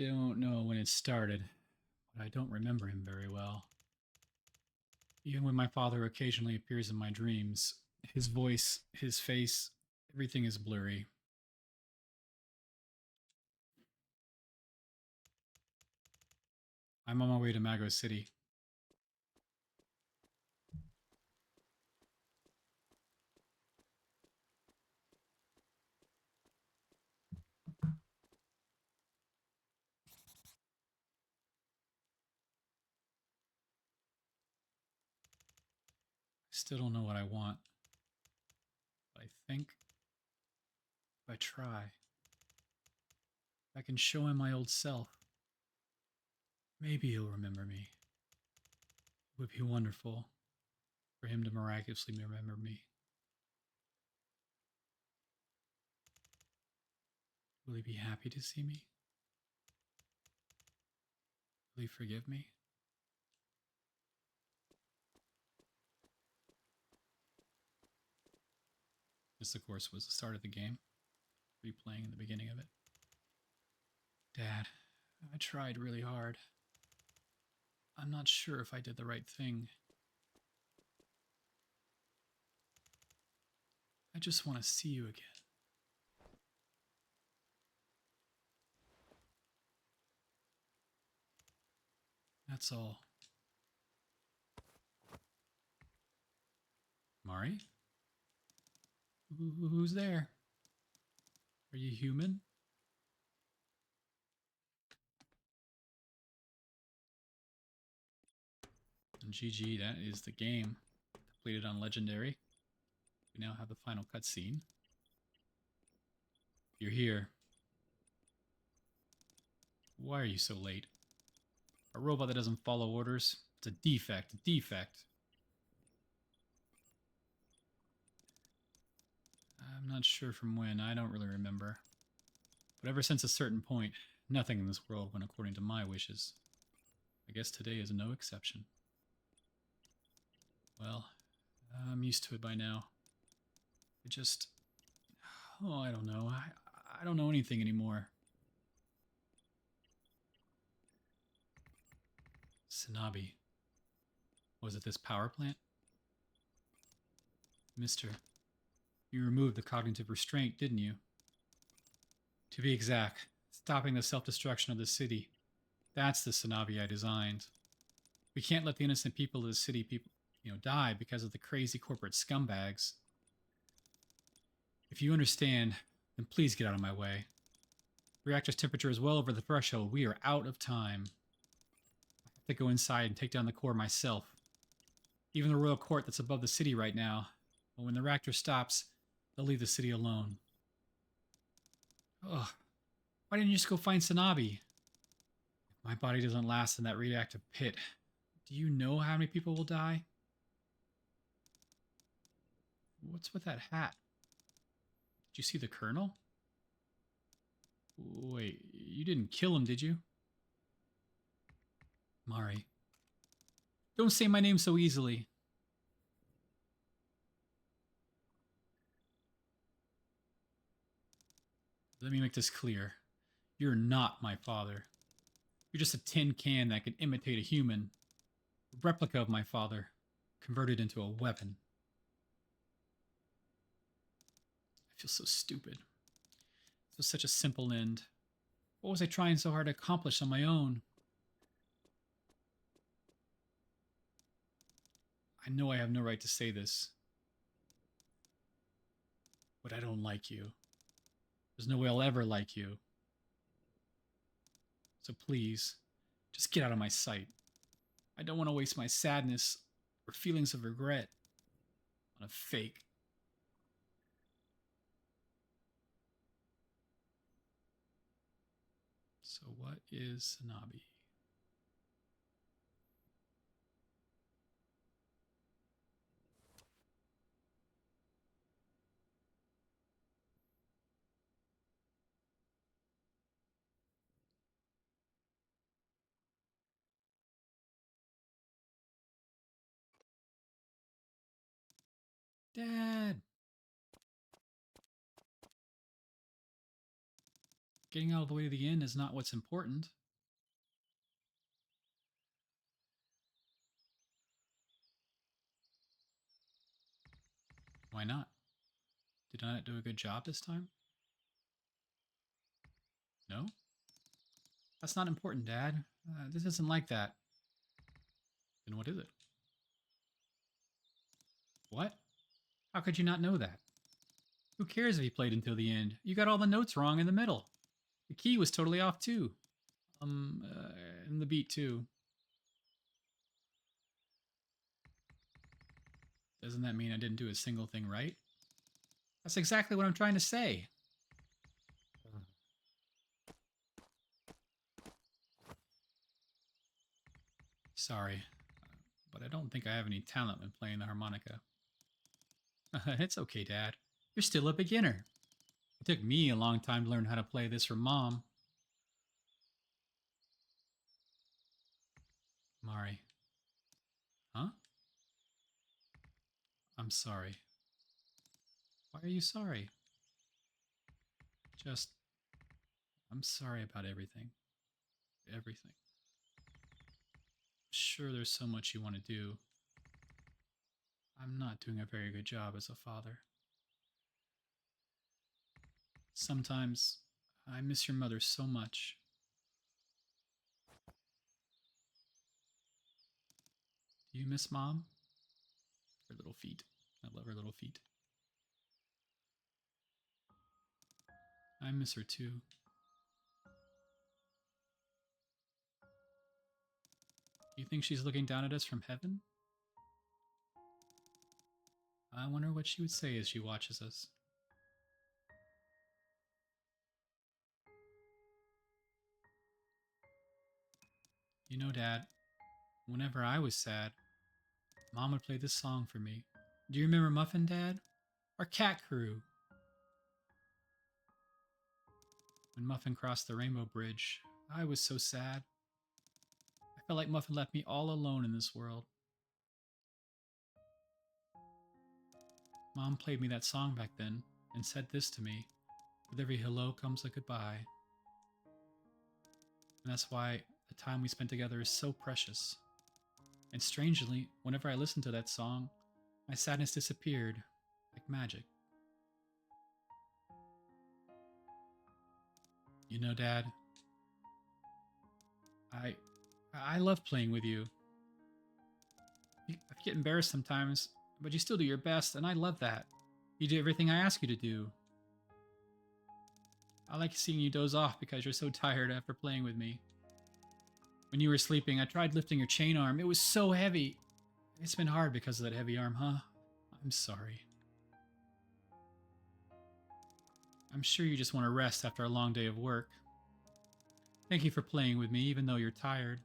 Don't know when it started, but I don't remember him very well. Even when my father occasionally appears in my dreams, his voice, his face, everything is blurry. I'm on my way to Mago City. I still don't know what I want, but I think if I try, if I can show him my old self, maybe he'll remember me. It would be wonderful for him to miraculously remember me. Will he be happy to see me? Will he forgive me? This, of course, was the start of the game, replaying in the beginning of it. Dad, I tried really hard. I'm not sure if I did the right thing. I just want to see you again. That's all. Mari? Who's there? Are you human? And GG, that is the game. Completed on Legendary. We now have the final cutscene. You're here. Why are you so late? A robot that doesn't follow orders? It's a defect, a defect. I'm not sure from when, I don't really remember. But ever since a certain point, nothing in this world went according to my wishes. I guess today is no exception. Well, I'm used to it by now. It just... Oh, I don't know. I don't know anything anymore. Sanabi. Was it this power plant? Mister, you removed the cognitive restraint, didn't you? To be exact, stopping the self-destruction of the city. That's the Sanabi I designed. We can't let the innocent people of the city die because of the crazy corporate scumbags. If you understand, then please get out of my way. The reactor's temperature is well over the threshold. We are out of time. I have to go inside and take down the core myself. Even the royal court that's above the city right now. But when the reactor stops, they'll leave the city alone. Ugh. Why didn't you just go find Sanabi? If my body doesn't last in that radioactive pit, do you know how many people will die? What's with that hat? Did you see the colonel? Wait, you didn't kill him, did you? Mari. Don't say my name so easily. Let me make this clear. You're not my father. You're just a tin can that can imitate a human. A replica of my father, converted into a weapon. I feel so stupid. This was such a simple end. What was I trying so hard to accomplish on my own? I know I have no right to say this, but I don't like you. There's no way I'll ever like you. So please, just get out of my sight. I don't want to waste my sadness or feelings of regret on a fake. So what is Sanabi? Dad! Getting all the way to the end is not what's important. Why not? Did I not do a good job this time? No? That's not important, Dad. This isn't like that. Then what is it? What? How could you not know that? Who cares if he played until the end? You got all the notes wrong in the middle. The key was totally off too. And the beat too. Doesn't that mean I didn't do a single thing right? That's exactly what I'm trying to say. Sorry, but I don't think I have any talent when playing the harmonica. It's okay, Dad. You're still a beginner. It took me a long time to learn how to play this from Mom. Mari. Huh? I'm sorry. Why are you sorry? Just, I'm sorry about everything. Everything. Sure, there's so much you want to do. I'm not doing a very good job as a father. Sometimes I miss your mother so much. Do you miss Mom? Her little feet. I love her little feet. I miss her too. Do you think she's looking down at us from heaven? I wonder what she would say as she watches us. You know, Dad, whenever I was sad, Mom would play this song for me. Do you remember Muffin, Dad? Our cat crew. When Muffin crossed the rainbow bridge, I was so sad. I felt like Muffin left me all alone in this world. Mom played me that song back then and said this to me: with every hello comes a goodbye. And that's why the time we spent together is so precious. And strangely, whenever I listened to that song, my sadness disappeared like magic. You know, Dad, I I love playing with you. I get embarrassed sometimes, but you still do your best, and I love that. You do everything I ask you to do. I like seeing you doze off because you're so tired after playing with me. When you were sleeping, I tried lifting your chain arm. It was so heavy. It's been hard because of that heavy arm, huh? I'm sorry. I'm sure you just want to rest after a long day of work. Thank you for playing with me, even though you're tired.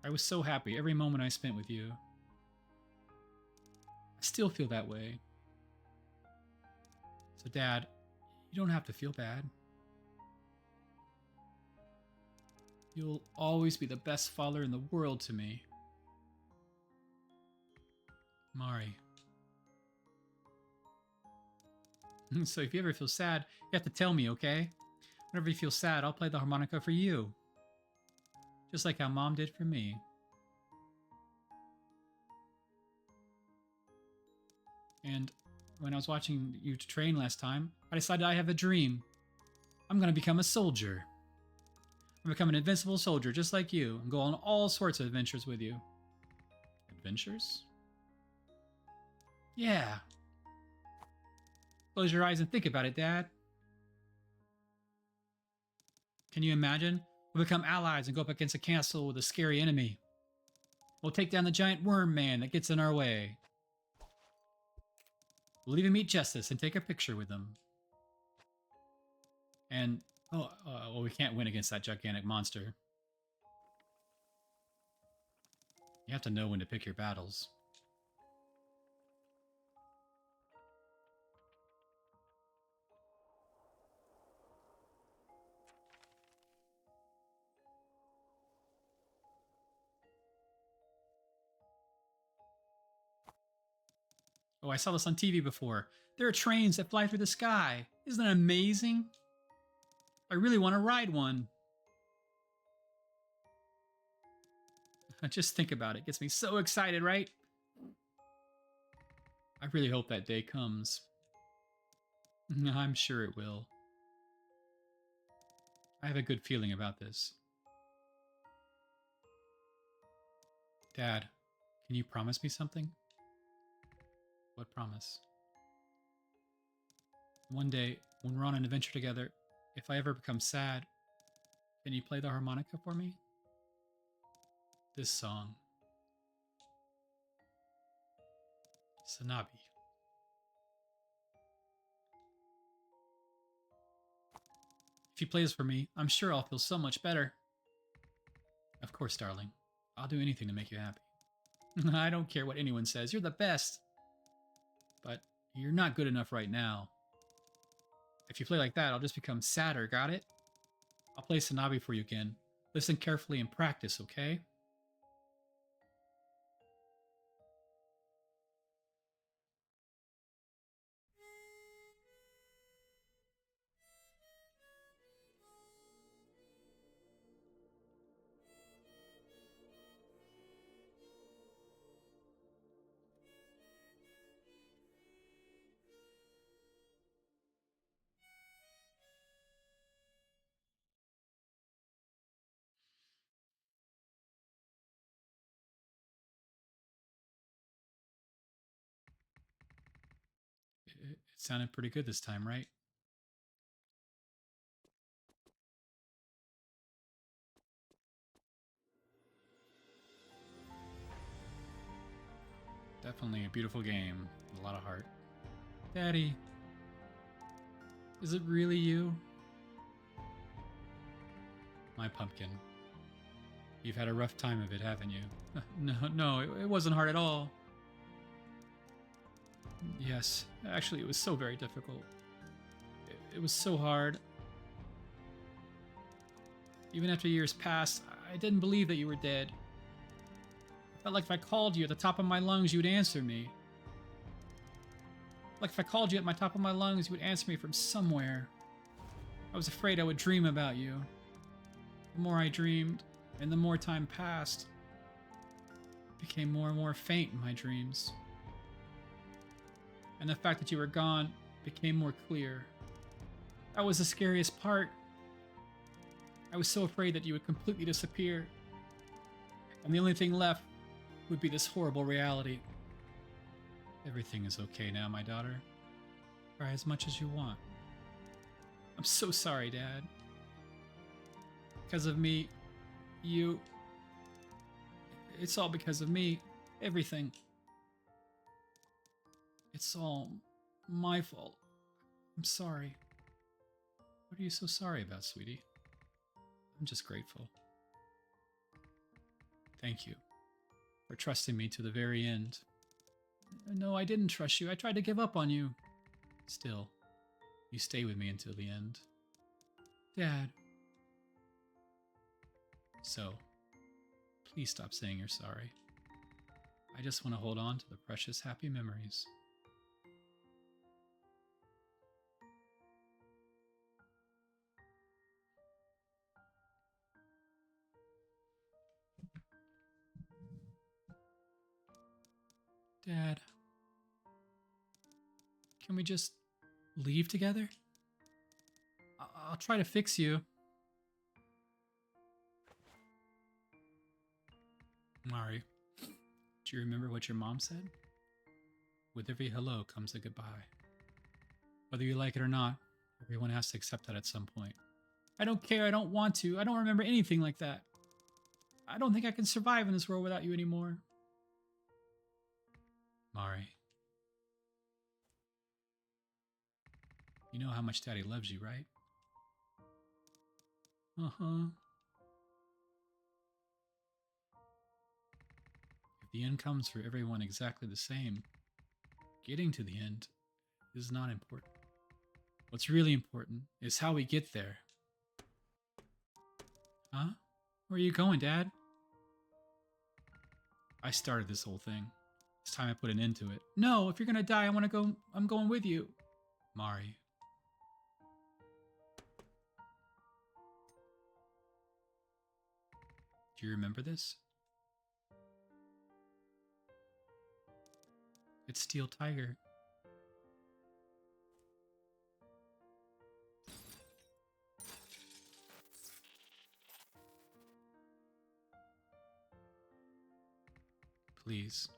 I was so happy every moment I spent with you. I still feel that way. So, Dad, you don't have to feel bad. You'll always be the best father in the world to me. Mari. So if you ever feel sad, you have to tell me, okay? Whenever you feel sad, I'll play the harmonica for you. Just like how Mom did for me. And when I was watching you train last time, I decided I have a dream. I'm gonna become a soldier. I'm become an invincible soldier just like you and go on all sorts of adventures with you. Adventures? Yeah. Close your eyes and think about it, Dad. Can you imagine? We'll become allies and go up against a castle with a scary enemy. We'll take down the giant worm man that gets in our way. We'll even meet Justice and take a picture with him. And, well, we can't win against that gigantic monster. You have to know when to pick your battles. Oh, I saw this on TV before. There are trains that fly through the sky. Isn't that amazing? I really want to ride one. Just think about it. It gets me so excited, right? I really hope that day comes. I'm sure it will. I have a good feeling about this. Dad, can you promise me something? What promise? One day, when we're on an adventure together, if I ever become sad, can you play the harmonica for me? This song. Sanabi. If you play this for me, I'm sure I'll feel so much better. Of course, darling. I'll do anything to make you happy. I don't care what anyone says. You're the best. But you're not good enough right now. If you play like that, I'll just become sadder, got it? I'll play Sanabi for you again. Listen carefully and practice, okay? It sounded pretty good this time, right? Definitely a beautiful game. A lot of heart. Daddy, is it really you? My pumpkin. You've had a rough time of it, haven't you? No, it wasn't hard at all. Yes, actually, it was so very difficult. It was so hard. Even after years passed, I didn't believe that you were dead. I felt like if I called you at the top of my lungs, you would answer me. Like if I called you at my top of my lungs, you would answer me from somewhere. I was afraid I would dream about you. The more I dreamed, and the more time passed, it became more and more faint in my dreams. And the fact that you were gone became more clear. That was the scariest part. I was so afraid that you would completely disappear. And the only thing left would be this horrible reality. Everything is okay now, my daughter. Cry as much as you want. I'm so sorry, Dad. Because of me, you... It's all because of me. Everything. It's all my fault. I'm sorry. What are you so sorry about, sweetie? I'm just grateful. Thank you for trusting me to the very end. No, I didn't trust you. I tried to give up on you. Still, you stay with me until the end. Dad. So, please stop saying you're sorry. I just want to hold on to the precious happy memories. Dad, can we just leave together? I'll try to fix you. Mari, do you remember what your mom said? With every hello comes a goodbye. Whether you like it or not, everyone has to accept that at some point. I don't care, I don't want to. I don't remember anything like that. I don't think I can survive in this world without you anymore. Mari. You know how much Daddy loves you, right? Uh-huh. If the end comes for everyone exactly the same, getting to the end is not important. What's really important is how we get there. Huh? Where are you going, Dad? I started this whole thing. It's time I put an end to it. No, if you're gonna die, I wanna go. I'm going with you. Mari. Do you remember this? It's Steel Tiger. Please,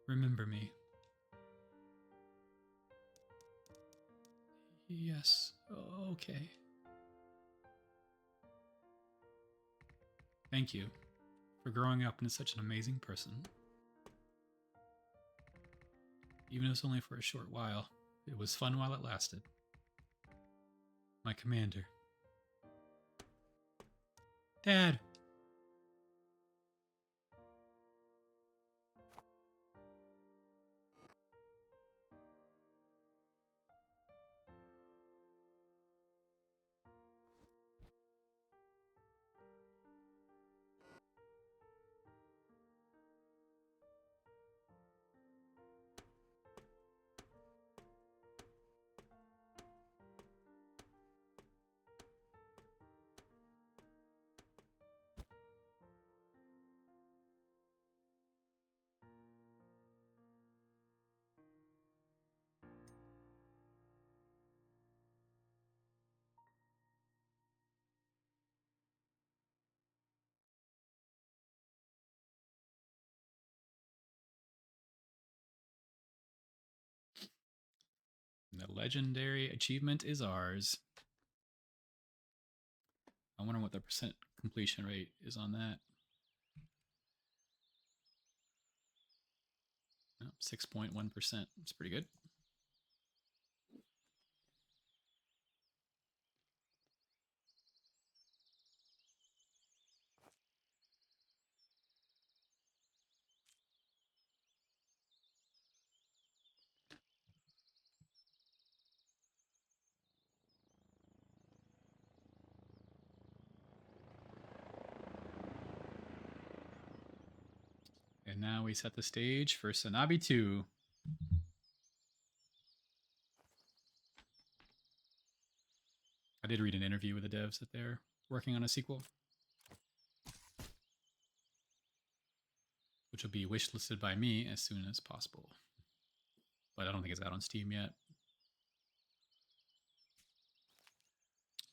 remember me. Yes, okay. Thank you for growing up into such an amazing person. Even if it was only for a short while, it was fun while it lasted. My commander. Dad! The legendary achievement is ours. I wonder what the percent completion rate is on that. 6.1%. It's pretty good. And now we set the stage for Sanabi 2. I did read an interview with the devs that they're working on a sequel, which will be wishlisted by me as soon as possible. But I don't think it's out on Steam yet.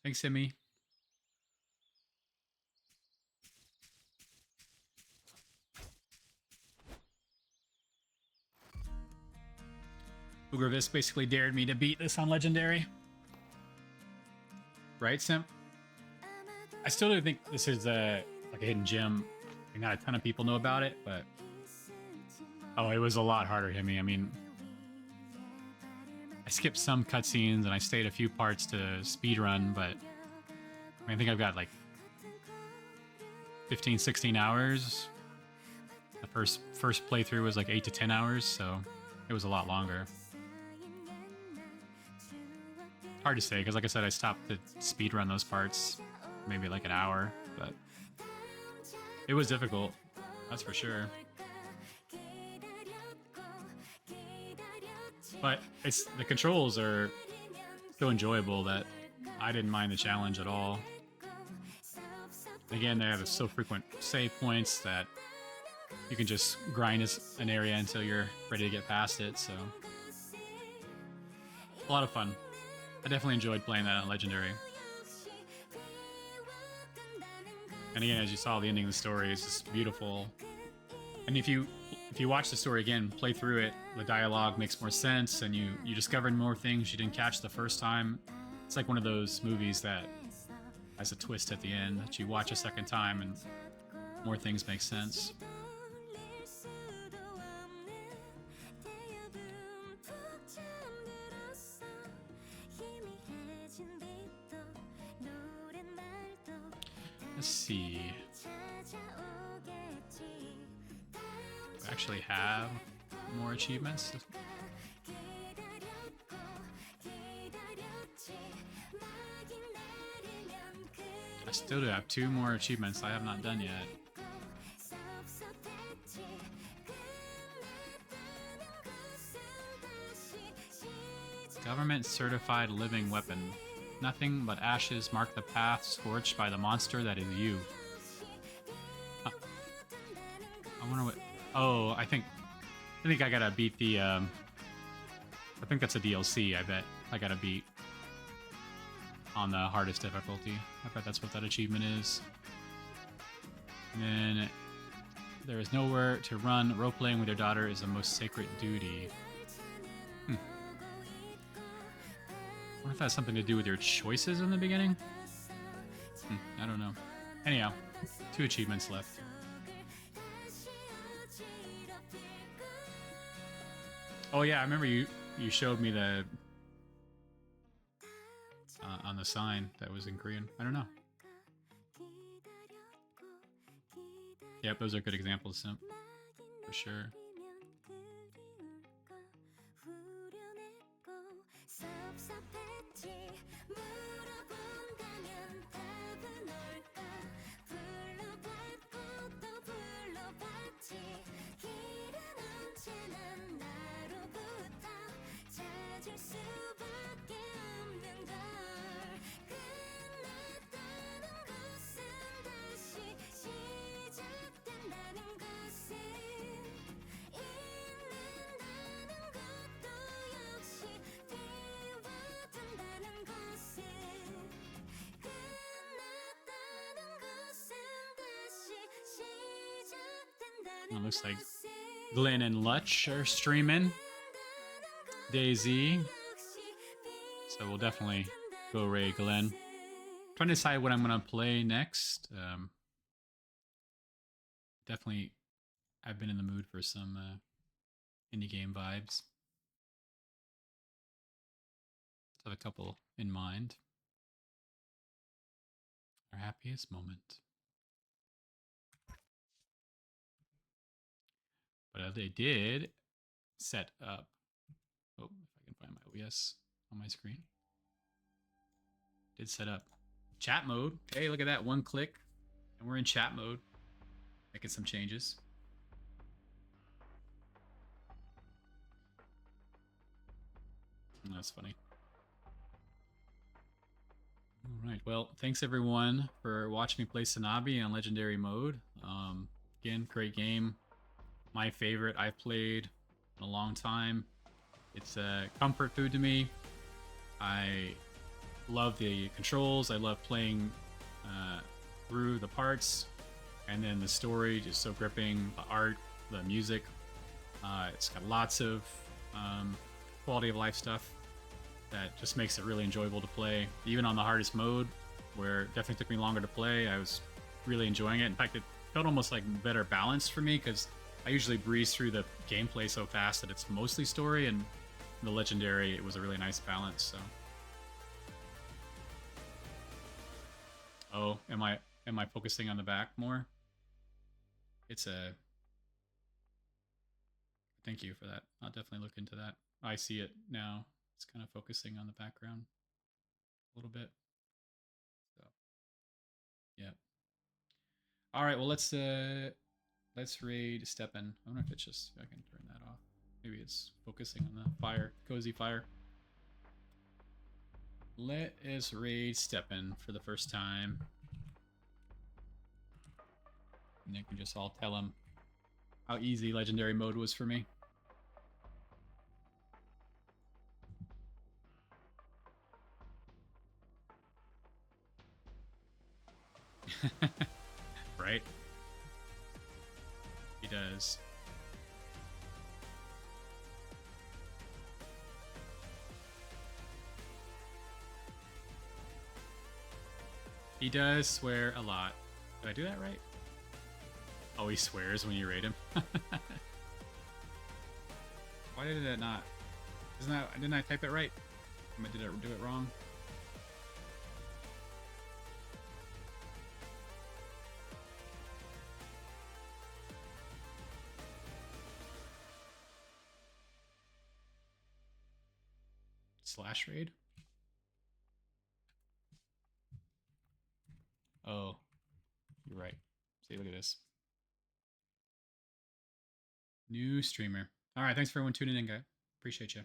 Thanks, Simi. Ugravis basically dared me to beat this on Legendary. Right, Sim? I still do think this is like a hidden gem. Not a ton of people know about it, but... Oh, it was a lot harder to hit me. I mean... I skipped some cutscenes and I stayed a few parts to speedrun, but... I think I've got like 15, 16 hours. The first playthrough was like 8 to 10 hours, so it was a lot longer. Hard to say, because like I said, I stopped to speedrun those parts, maybe like an hour, but it was difficult, that's for sure. But the controls are so enjoyable that I didn't mind the challenge at all. Again, they have so frequent save points that you can just grind an area until you're ready to get past it. So a lot of fun. I definitely enjoyed playing that on Legendary. And again, as you saw, the ending of the story is just beautiful. And if you watch the story again, play through it, the dialogue makes more sense, and you discover more things you didn't catch the first time. It's like one of those movies that has a twist at the end that you watch a second time and more things make sense. Let's see. Do I actually have more achievements? I still do have 2 more achievements I have not done yet. Government certified living weapon. Nothing but ashes mark the path scorched by the monster that is you. I wonder what... Oh, I think I gotta beat the... I think that's a DLC, I bet. I gotta beat on the hardest difficulty. I bet that's what that achievement is. And then... There is nowhere to run. Role-playing with your daughter is the most sacred duty. I wonder if that has something to do with your choices in the beginning? I don't know. Anyhow, 2 achievements left. Oh yeah, I remember you showed me the... on the sign that was in Korean. I don't know. Yep, those are good examples, Simp. For sure. It looks like Glenn and Lutch are streaming. Daisy. So we'll definitely go raid Glenn. Trying to decide what I'm going to play next. Definitely, I've been in the mood for some indie game vibes. I have a couple in mind. Our happiest moment. But they did set up. Oh, if I can find my OBS on my screen. Did set up chat mode. Hey, look at that. 1 click. And we're in chat mode. Making some changes. That's funny. All right. Well, thanks everyone for watching me play Sanabi on Legendary mode. Again, great game. My favorite I've played in a long time. It's a comfort food to me. I love the controls. I love playing through the parts. And then the story, just so gripping. The art, the music. It's got lots of quality of life stuff that just makes it really enjoyable to play. Even on the hardest mode, where it definitely took me longer to play, I was really enjoying it. In fact, it felt almost like better balanced for me, because I usually breeze through the gameplay so fast that it's mostly story, and the Legendary, it was a really nice balance. So, oh, am I focusing on the back more? It's a... Thank you for that. I'll definitely look into that. I see it now. It's kind of focusing on the background a little bit. So, yeah. All right. Well, let's raid Steppen. I wonder if it's just... I can turn that off. Maybe it's focusing on the fire, cozy fire. Let us raid Steppen for the first time. And then we can just all tell him how easy legendary mode was for me. Right? He does. He does swear a lot. Did I do that right? Oh, he swears when you rate him. Why did it not? Isn't that? Didn't I type it right? Did I do it wrong? Slash raid? Oh, you're right. See, look at this. New streamer. All right, thanks for everyone tuning in, guys. Appreciate you.